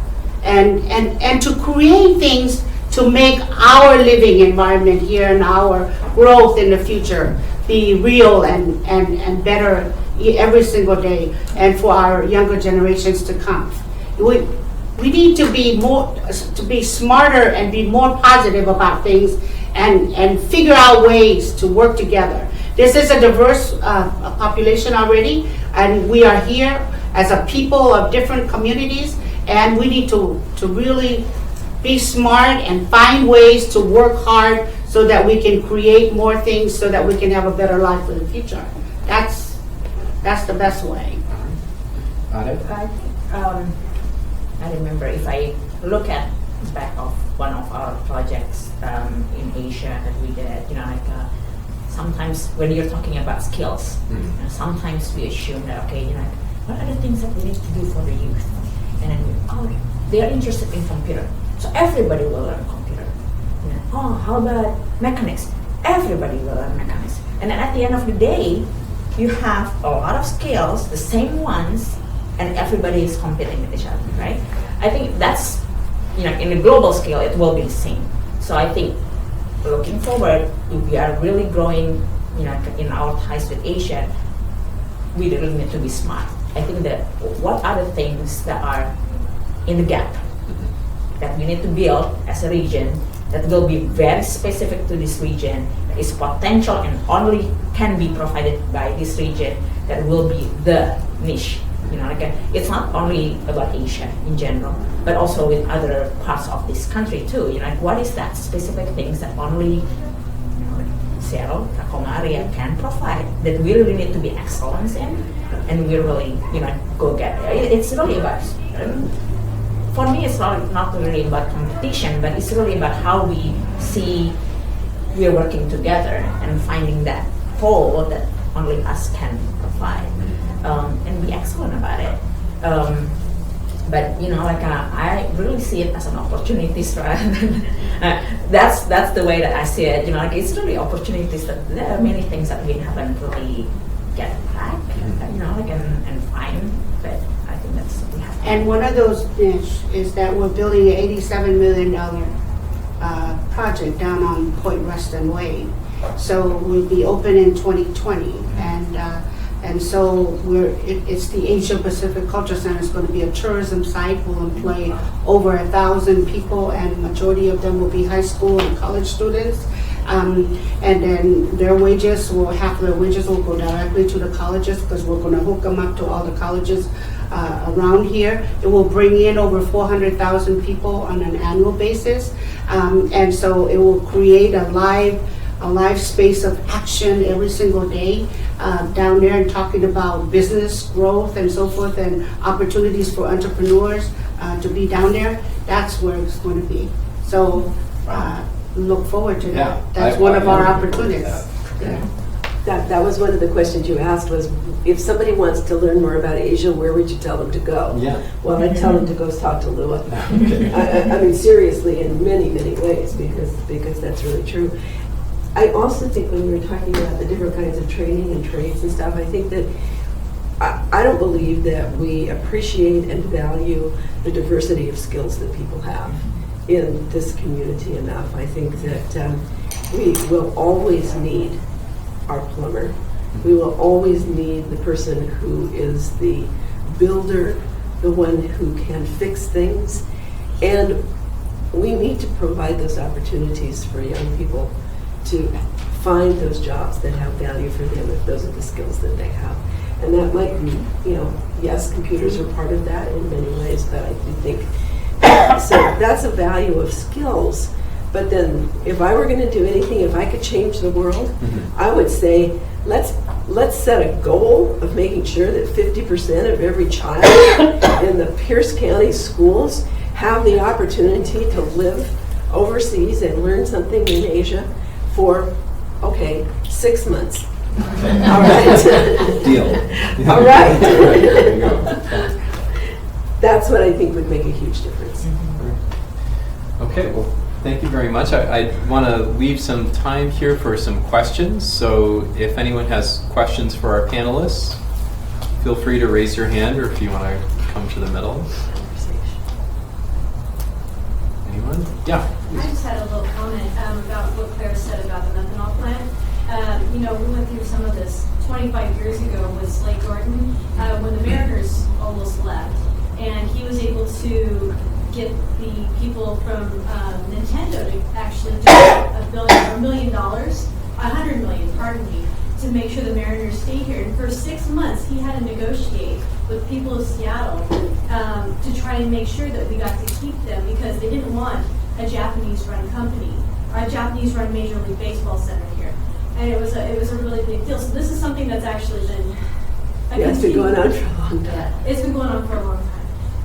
and to create things to make our living environment here and our growth in the future be real and better every single day, and for our younger generations to come. We need to be smarter and be more positive about things and figure out ways to work together. This is a diverse population already, and we are here as a people of different communities, and we need to really be smart and find ways to work hard so that we can create more things so that we can have a better life for the future. That's the best way. Ade? I remember, if I look at the back of one of our projects in Asia that we did, sometimes when you're talking about skills, sometimes we assume that, what are the things that we need to do for the youth? And then, they're interested in computer, so everybody will learn computer. How about mechanics? Everybody will learn mechanics. And then at the end of the day, you have a lot of skills, the same ones, and everybody is competing with each other, right? I think that's, in the global scale, it will be the same. So I think looking forward, if we are really growing, in our ties with Asia, we really need to be smart. I think that what are the things that are in the gap that we need to build as a region that will be very specific to this region, that is potential and only can be provided by this region, that will be the niche. It's not only about Asia in general, but also with other parts of this country too. What is that specific things that only Seattle, Tacoma area can provide that we really need to be excellent in, and we really, go get it. It's really about, for me, it's not really about competition, but it's really about how we see we're working together and finding that whole that only us can provide, and be excellent about it. But I really see it as an opportunity rather than that's the way that I see it. It's really opportunities that there are many things that we haven't really get back, and find. But I think that's we have. And one of those niche is that we're building an $87 million project down on Point Reston Way. So we'll be open in 2020, and so it's the Asia Pacific Culture Center. It's going to be a tourism site. We'll employ over 1,000 people, and majority of them will be high school and college students. And then half of their wages will go directly to the colleges, because we're going to hook them up to all the colleges around here. It will bring in over 400,000 people on an annual basis, and so it will create a live space of action every single day down there, and talking about business growth and so forth, and opportunities for entrepreneurs to be down there. That's where it's going to be. So look forward to that. Yeah, That's one of our opportunities. Yeah. That was one of the questions you asked, was if somebody wants to learn more about Asia, where would you tell them to go? Yeah. Well, I'd tell them to go talk to Lua. Okay. I mean, seriously, in many, many ways, because that's really true. I also think when we were talking about the different kinds of training and trades and stuff, I think that I don't believe that we appreciate and value the diversity of skills that people have in this community enough. I think that we will always need our plumber. We will always need the person who is the builder, the one who can fix things. And we need to provide those opportunities for young people to find those jobs that have value for them if those are the skills that they have. And that might be, yes, computers are part of that in many ways, but I do think, so that's a value of skills. But then if I were going to do anything, if I could change the world, I would say, let's set a goal of making sure that 50% of every child in the Pierce County schools have the opportunity to live overseas and learn something in Asia for, 6 months. All right. Deal. All right. There you go. That's what I think would make a huge difference. Okay, well, thank you very much. I want to leave some time here for some questions. So if anyone has questions for our panelists, feel free to raise your hand, or if you want to come to the middle. Anyone? Yeah. I just had a little comment about what Claire said about the methanol plant. We went through some of this 25 years ago with Slade Gordon when the Mariners almost left. And he was able to get the people from Nintendo to actually donate $1 million, $100 million, pardon me, to make sure the Mariners stay here. And for 6 months, he had to negotiate with people of Seattle to try and make sure that we got to keep them, because they didn't want a Japanese-run company, or a Japanese-run Major League Baseball center here. And it was a really big deal. So this is something that's actually been It's been going on for a long time. It's been going on for a long time.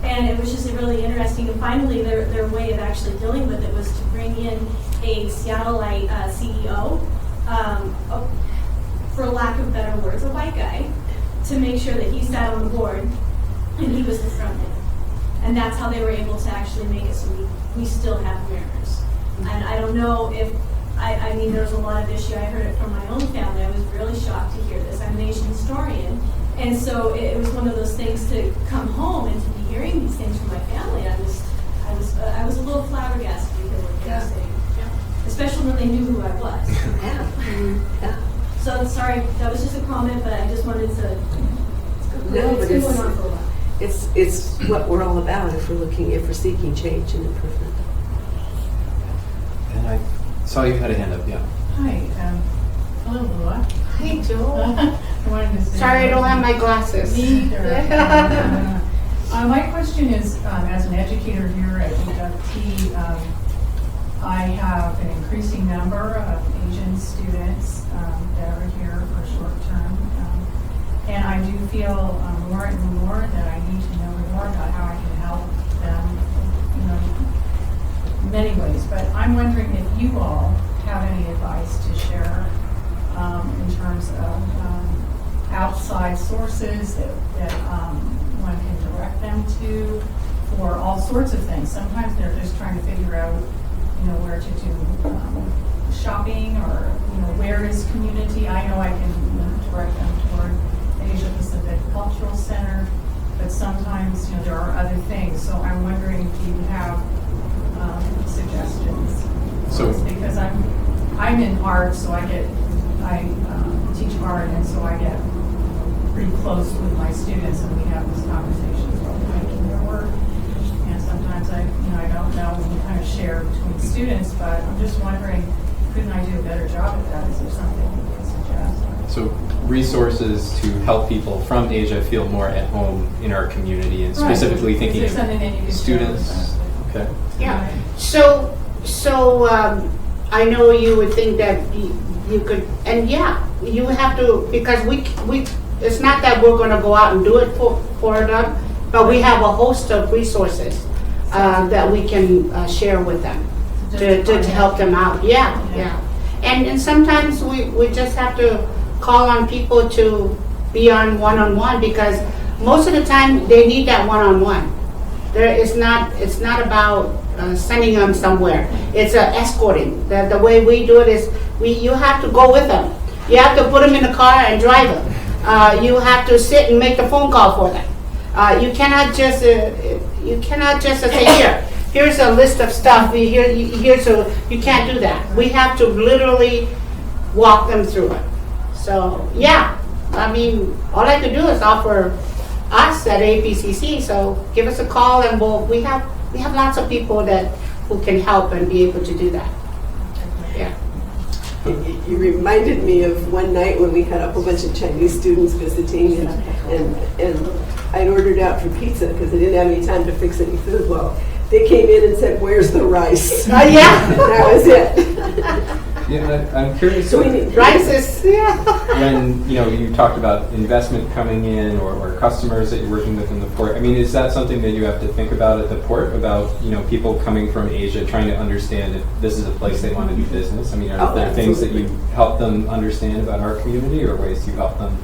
And it was just really interesting. And finally, their way of actually dealing with it was to bring in a Seattleite CEO, for lack of better words, a white guy, to make sure that he sat on the board and he was the front man. And that's how they were able to actually make it so we still have Mariners. And I don't know if, I mean, there's a lot of issue. I heard it from my own family. I was really shocked to hear this. I'm an Asian historian. And so it was one of those things to come home and to be hearing these things from my family. I was a little flabbergasted because of what they were saying. Especially when they knew who I was. Yeah. So sorry, that was just a comment, but I just wanted to. No, but been going on for a while. it's what we're all about if we're seeking change and improvement. And I saw you had a hand up, yeah. Hi, hello, Lua. Hey, Joel. wanted to say. Sorry, I don't have my glasses. Me either. My question is, as an educator here at UWT, I have an increasing number of Asian students that are here for short term. And I do feel more and more that I need to know more about how I can help them, in many ways. But I'm wondering if you all have any advice to share in terms of outside sources that one can direct them to for all sorts of things. Sometimes they're just trying to figure out, where to do shopping or, where is community. I know I can direct them toward Asia Pacific Cultural Center, but sometimes, there are other things. So I'm wondering if you have suggestions. So- Because I'm in art, so I teach art, and so I get pretty close with my students, and we have these conversations about making their work. And sometimes I don't know when you kind of share between students, but I'm just wondering, couldn't I do a better job at that? Is there something you can suggest? So resources to help people from Asia feel more at home in our community, and specifically Right. thinking Is there something that you of could students. share with Okay. Yeah. So I know you would think that you could, and yeah, you have to, because we it's not that we're going to go out and do it for them, but we have a host of resources that we can share with them to help them out. Yeah, yeah. And sometimes we just have to call on people to be on one-on-one, because most of the time they need that one-on-one. It's not about sending them somewhere. It's escorting. The way we do it is you have to go with them. You have to put them in the car and drive them. You have to sit and make the phone call for them. You cannot just say, here's a list of stuff. You can't do that. We have to literally walk them through it. So yeah, I mean, all I could do is offer us at APCC. So give us a call, and we have lots of people who can help and be able to do that. Yeah. You reminded me of one night when we had a whole bunch of Chinese students visiting, and I'd ordered out for pizza because I didn't have any time to fix any food. Well, they came in and said, "Where's the rice?" Yeah. That was it. Yeah, I'm curious. So we need Rice is, yeah. When you talked about investment coming in or customers that you're working with in the port, I mean, is that something that you have to think about at the port, about people coming from Asia trying to understand if this is a place they want to do business? I mean, are there things that you help them understand about our community, or ways you help them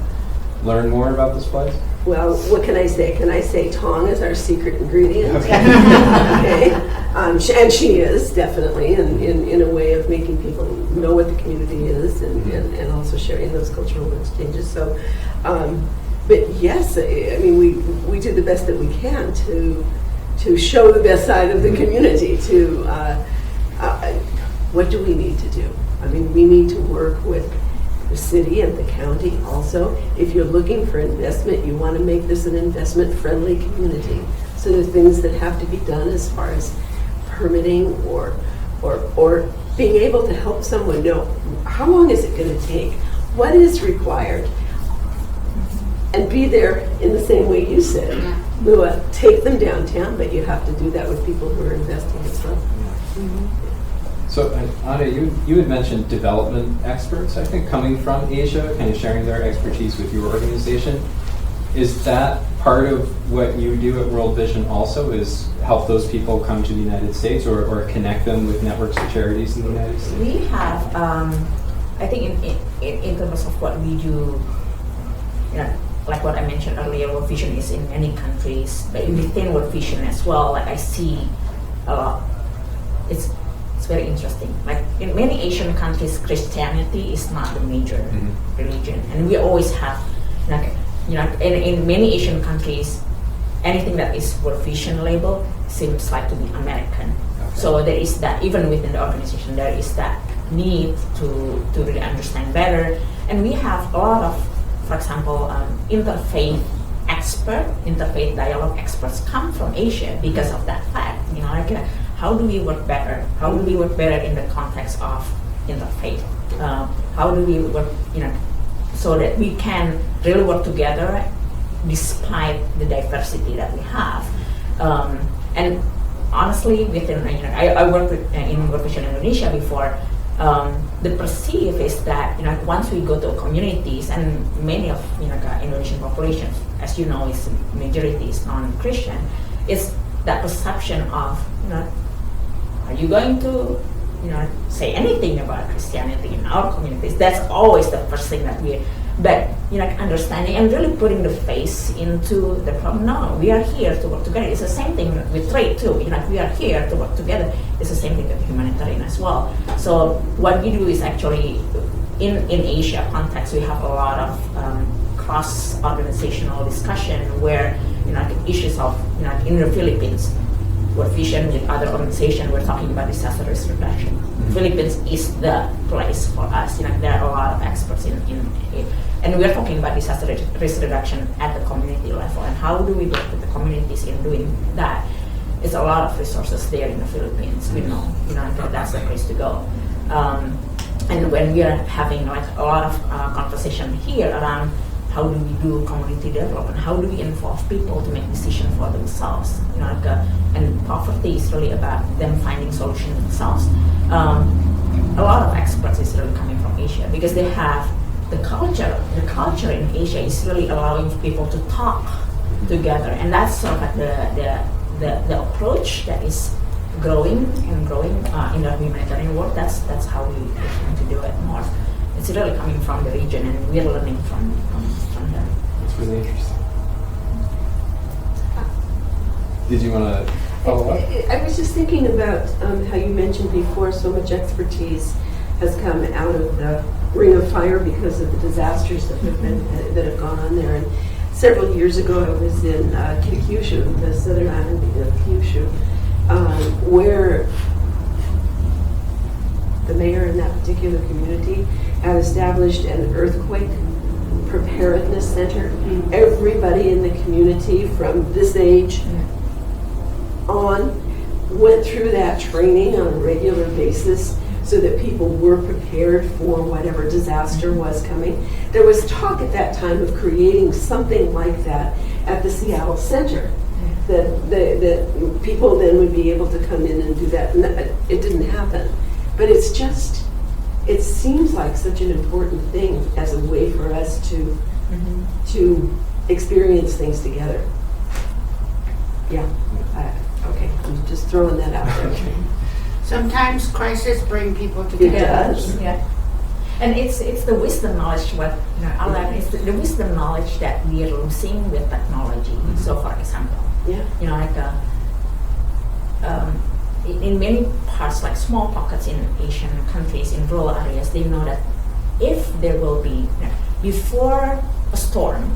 learn more about this place? Well, what can I say? Can I say Tong is our secret ingredient? Okay. And she is, definitely, in a way of making people know what the community is, and also sharing those cultural exchanges. So, but yes, I mean, we do the best that we can to show the best side of the community. What do we need to do? I mean, we need to work with the city and the county also. If you're looking for investment, you want to make this an investment-friendly community. So the things that have to be done as far as permitting or being able to help someone know how long is it going to take, what is required, and be there in the same way you said. Yeah. Lua, take them downtown, but you have to do that with people who are investing as well. So, Ade, you had mentioned development experts, I think, coming from Asia, kind of sharing their expertise with your organization. Is that part of what you do at World Vision also, is help those people come to the United States, or connect them with networks of charities in the United States? We have, I think in terms of what we do, like what I mentioned earlier, World Vision is in many countries, but within World Vision as well, like I see a lot. It's very interesting. Like in many Asian countries, Christianity is not the major religion, and we always have, in many Asian countries, anything that is World Vision label seems like to be American. Okay. So there is that, even within the organization, there is that need to really understand better, and we have a lot of, for example, interfaith dialogue experts come from Asia because of that fact. How do we work better? How do we work better in the context of interfaith? How do we work, so that we can really work together despite the diversity that we have. And honestly, within, I worked with, in Work Vision Indonesia before. The perceive is that once we go to communities, and many of Indonesian populations, as you know, is majority is non-Christian, it's that perception of are you going to say anything about Christianity in our communities? That's always the first thing that but understanding and really putting the face into the problem. No, we are here to work together. It's the same thing with trade too. We are here to work together. It's the same thing with humanitarian as well. So what we do is actually in Asia context, we have a lot of cross-organizational discussion where issues of in the Philippines, World Vision with other organizations, we're talking about disaster risk reduction. Philippines is the place for us. There are a lot of experts in and we're talking about disaster risk reduction at the community level. And how do we work with the communities in doing that? It's a lot of resources there in the Philippines. We know, that's the place to go. And when we are having a lot of conversation here around how do we do community development, how do we involve people to make decisions for themselves, and poverty is really about them finding solutions themselves. A lot of experts is really coming from Asia because they have the culture. The culture in Asia is really allowing people to talk together, and that's sort of the approach that is growing in the humanitarian work. That's how we're trying to do it more. It's really coming from the region, and we're learning from them. It's really interesting. Did you want to follow up? I was just thinking about how you mentioned before so much expertise has come out of the Ring of Fire because of the disasters that have gone on there. And several years ago, I was in Kyushu, the southern island of Kyushu, where the mayor in that particular community had established an earthquake preparedness center. Everybody in the community from this age on went through that training on a regular basis so that people were prepared for whatever disaster was coming. There was talk at that time of creating something like that at the Seattle Center, that people then would be able to come in and do that. And it didn't happen. But it seems like such an important thing as a way for us to experience things together. Yeah. Okay, I'm just throwing that out there. Sometimes crises bring people It together. does. Yeah. And it's the wisdom knowledge what I learned is the wisdom knowledge that we are losing with technology. So for example, Yeah. In many parts, like small pockets in Asian countries, in rural areas, they know that if there will be, before a storm,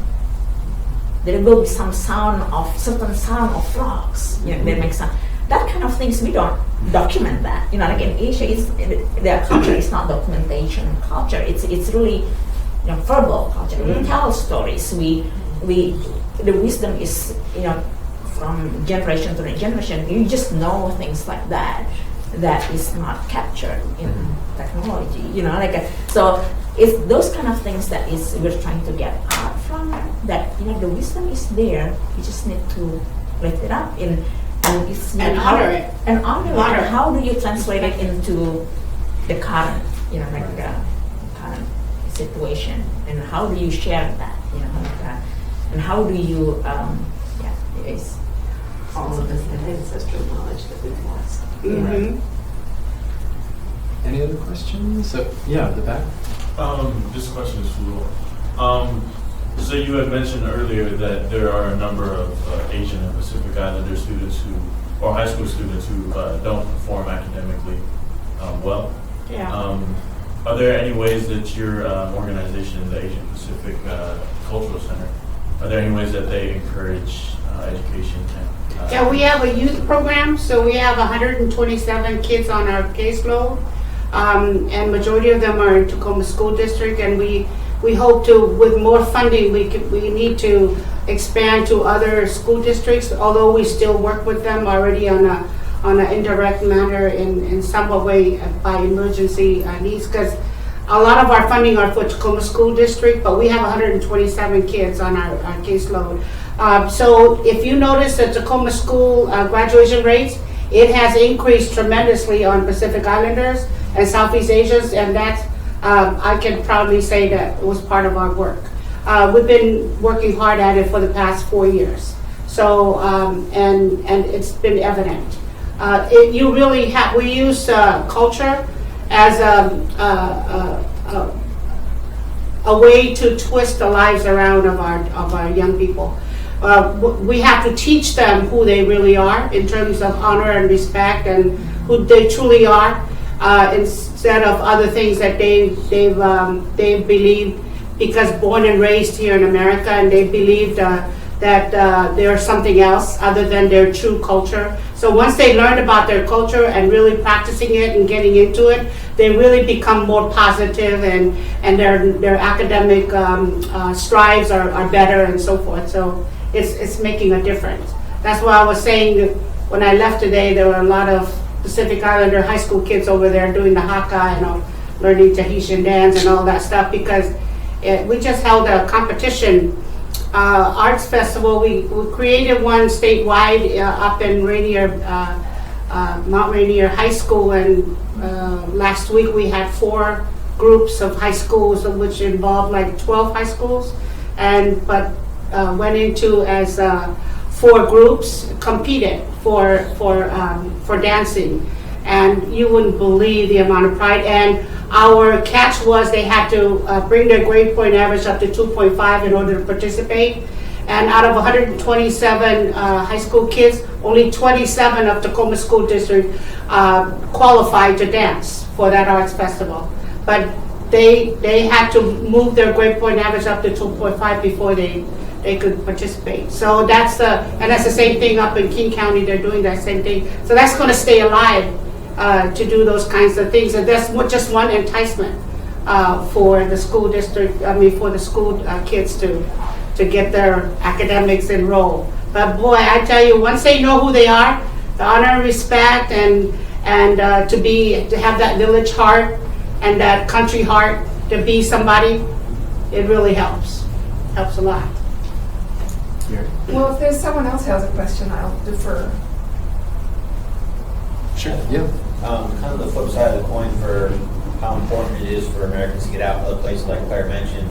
there will be some certain sound of frogs, that makes sound. That kind of things, we don't document that. Like in Asia, their culture is not documentation culture. It's really, verbal culture. We tell stories. The wisdom is, from generation to generation, you just know things like that is not captured in technology, so it's those kind of things that we're trying to get out from that, the wisdom is there, you just need to lift it up and it's honor it. And honor it. And how do you translate it into the current, current situation, and how do you share that, and how do you, it's All of this ancestral knowledge that we've lost. Mm-hmm. Any other questions? So, yeah, the back. This question is for Lua. So you had mentioned earlier that there are a number of Asian and Pacific Islander students or high school students who don't perform academically well. Yeah. Are there any ways that your organization, the Asian Pacific Cultural Center, are there any ways that they encourage education? Yeah, we have a youth program, so we have 127 kids on our caseload, and majority of them are in Tacoma School District, and we hope to, with more funding, we need to expand to other school districts, although we still work with them already on an indirect manner in some way by emergency needs, because a lot of our funding are for Tacoma School District, but we have 127 kids on our caseload. So if you notice the Tacoma School graduation rates, it has increased tremendously on Pacific Islanders and Southeast Asians, and that's, I can proudly say that it was part of our work. We've been working hard at it for the past 4 years. So, and it's been evident. You really have, we use culture as a way to twist the lives around of our young people. We have to teach them who they really are in terms of honor and respect and who they truly are, instead of other things that they believe because born and raised here in America, and they believed that they're something else other than their true culture. So once they learn about their culture and really practicing it and getting into it, they really become more positive, and their academic strives are better and so forth. So it's making a difference. That's why I was saying that when I left today, there were a lot of Pacific Islander high school kids over there doing the haka, learning Tahitian dance and all that stuff, because we just held a competition arts festival. We created one statewide up in Mount Rainier High School, and last week we had 4 groups of high schools, which involved like 12 high schools, but went into as 4 groups competed for dancing, and you wouldn't believe the amount of pride. And our catch was they had to bring their grade point average up to 2.5 in order to participate. And out of 127 high school kids, only 27 of Tacoma School District qualified to dance for that arts festival. But they had to move their grade point average up to 2.5 before they could participate. So that's the same thing up in King County. They're doing that same thing. So that's going to stay alive. To do those kinds of things, and that's just one enticement for the school district. For the school kids to get their academics enrolled. But boy, I tell you, once they know who they are, the honor and respect, and to have that village heart and that country heart, to be somebody, it really helps. Helps a lot. Well, if there's someone else has a question, I'll defer. Sure. Yeah. Kind of the flip side of the coin for how important it is for Americans to get out to other places, like Claire mentioned.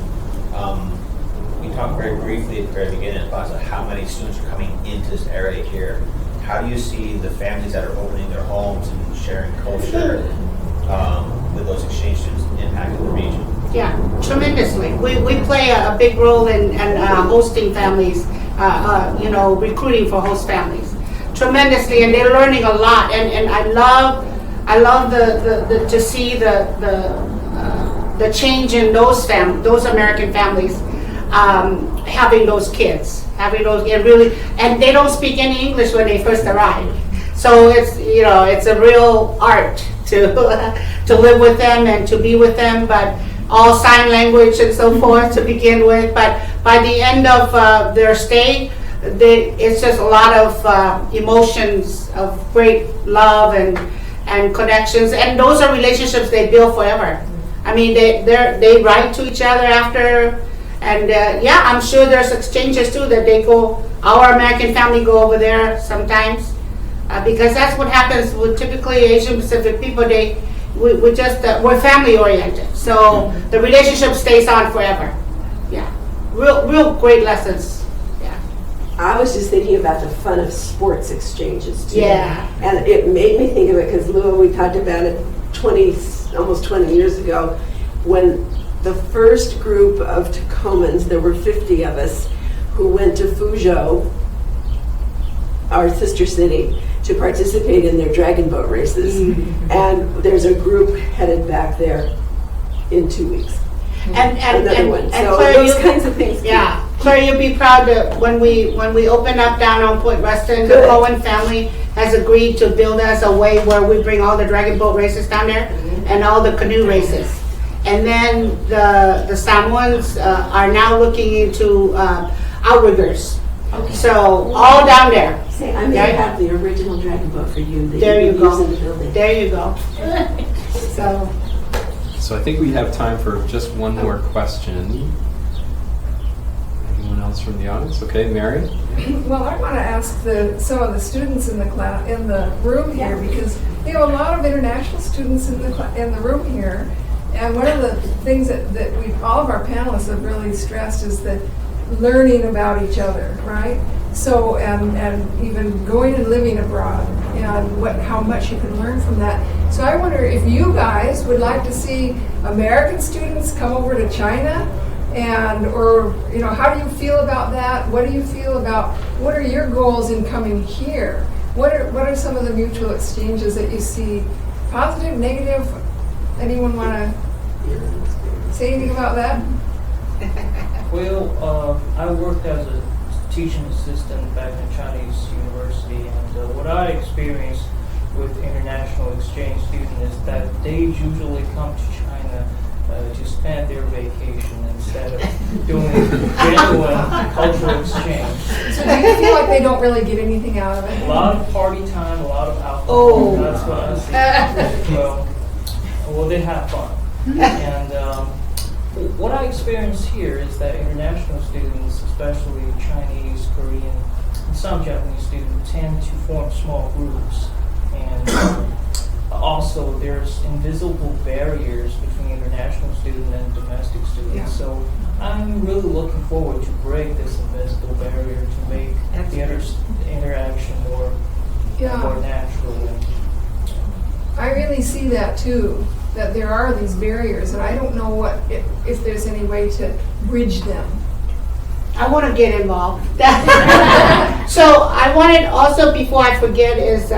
We talked very briefly at the very beginning of the class about how many students are coming into this area here. How do you see the families that are opening their homes and sharing culture with those exchange students impacting the region? Yeah, tremendously. We play a big role in hosting families, recruiting for host families. Tremendously, and they're learning a lot, and I love the to see the change in those American families having those kids, and they don't speak any English when they first arrive. So it's a real art to live with them and to be with them, but all sign language and so forth to begin with. But by the end of their stay, it's just a lot of emotions of great love and connections, and those are relationships they build forever. They write to each other after, and I'm sure there's exchanges too that they go. Our American family go over there sometimes because that's what happens with typically Asian Pacific people. We're family oriented, so the relationship stays on forever. Yeah, real great lessons. I was just thinking about the fun of sports exchanges too. Yeah. And it made me think of it because Lua, we talked about it almost 20 years ago, when the first group of Tacomans, there were 50 of us, who went to Fuzhou, our sister city, to participate in their dragon boat races. Mm-hmm. And there's a group headed back there in 2 weeks. And so Claire, those kinds of things. Yeah. Claire, you'll be proud that when we open up down on Point Weston, Good. The Cohen family has agreed to build us a way where we bring all the dragon boat races down there and all the canoe races. And then the Samoans are now looking into outriggers. Okay. So all down there. Say, I may have the original dragon boat for you. That There you can go. use in the building. There you go. So I think we have time for just one more question. Anyone else from the audience? Okay, Mary? Well, I want to ask some of the students in the room here, because we have a lot of international students in the room here. And one of the things that all of our panelists have really stressed is the learning about each other, right? So, and even going and living abroad, and how much you can learn from that. So I wonder if you guys would like to see American students come over to China, or how do you feel about that? What do you feel about, what are your goals in coming here? What are some of the mutual exchanges that you see? Positive, negative? Anyone want to say anything about that? Well, I worked as a teaching assistant back in Chinese university, and what I experienced with international exchange students is that they usually come to China to spend their vacation instead of doing genuine cultural exchange. So do you feel like they don't really get anything out of it? A lot of party time, a lot of alcohol. Oh. That's what I see. Well, they have fun. And what I experience here is that international students, especially Chinese, Korean, and some Japanese students, tend to form small groups. And also, there's invisible barriers between international students and domestic students. Yeah. So I'm really looking forward to break this invisible barrier to make the interaction more natural. I really see that too, that there are these barriers, and I don't know if there's any way to bridge them. I want to get involved. So I wanted also, before I forget, is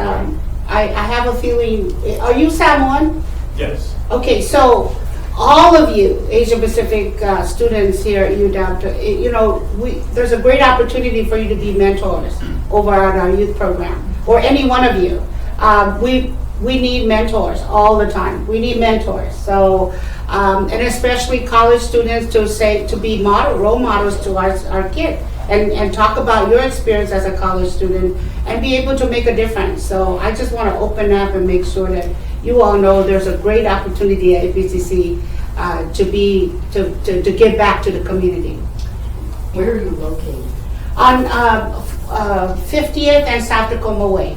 I have a feeling, are you Samoan? Yes. Okay, so all of you Asia Pacific students here at UW, there's a great opportunity for you to be mentors over at our youth program, or any one of you. We need mentors all the time. We need mentors. So, and especially college students to be role models to our kids and talk about your experience as a college student and be able to make a difference. So I just want to open up and make sure that you all know there's a great opportunity at APCC to give back to the community. Where are you located? On 50th and South Tacoma Way.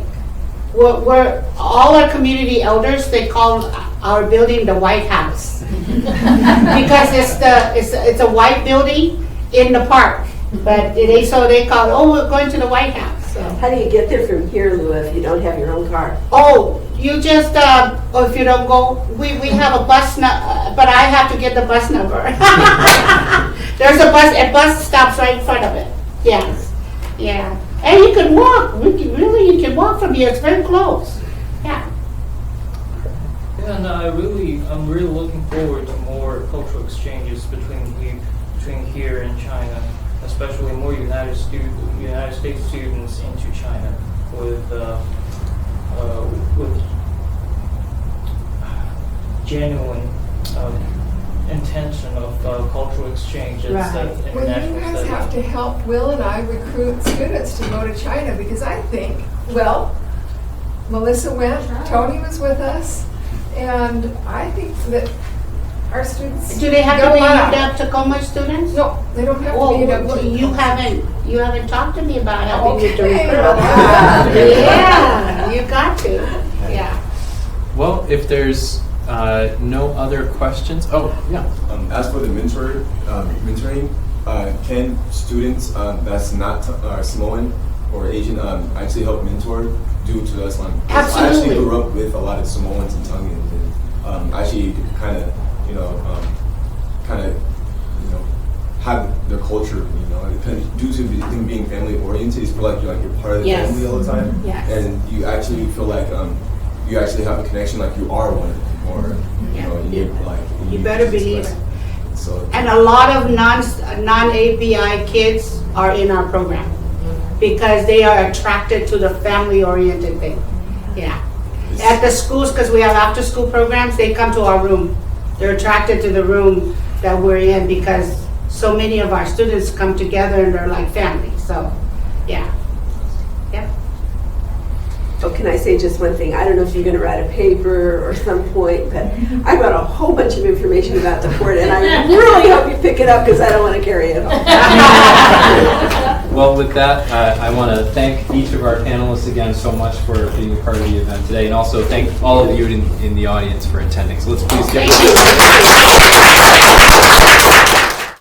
We're all our community elders, they call our building the White House because it's a white building in the park, but they call it, we're going to the White House. So. How do you get there from here, Lua, if you don't have your own car? Oh, you just if you don't go, we have a bus, but I have to get the bus number. There's a bus stops right in front of it. Yes, yeah. And you can walk. You can walk from here. It's very close. Yeah. And I'm really looking forward to more cultural exchanges between here and China, especially more United States students into China with genuine intention of cultural exchange instead of Well, international you guys studies. have to help Will and I recruit students to go to China, because I think, Melissa went, Tony was with us, and I think that our students. Do they have to be UW Tacoma students? No, they don't have to Well, be UW. you haven't talked to me about helping you to Okay. recruit. Yeah, you got to. Yeah. Well, if there's no other questions, As for the mentoring, can students that's not Samoan or Asian actually help mentor due to us? I actually Absolutely. grew up with a lot of Samoans and Tongians, and actually kind of have their culture, due to them being family oriented, you feel like you're part of the Yes. family all the time, Yes. and you actually feel like you actually have a connection, like you are one of them, or You better believe it. So, And a lot of non-ABI kids are in our program because they are attracted to the family-oriented thing. Yeah. At the schools, because we have after-school programs, they come to our room. They're attracted to the room that we're in because so many of our students come together and they're like family. So, yeah. Yep. oh, can I say just one thing? I don't know if you're going to write a paper or some point, but I got a whole bunch of information about the port, and I really hope you pick it up because I don't want to carry it home. Well, with that, I want to thank each of our panelists again so much for being a part of the event today, and also thank all of you in the audience for attending. So let's please give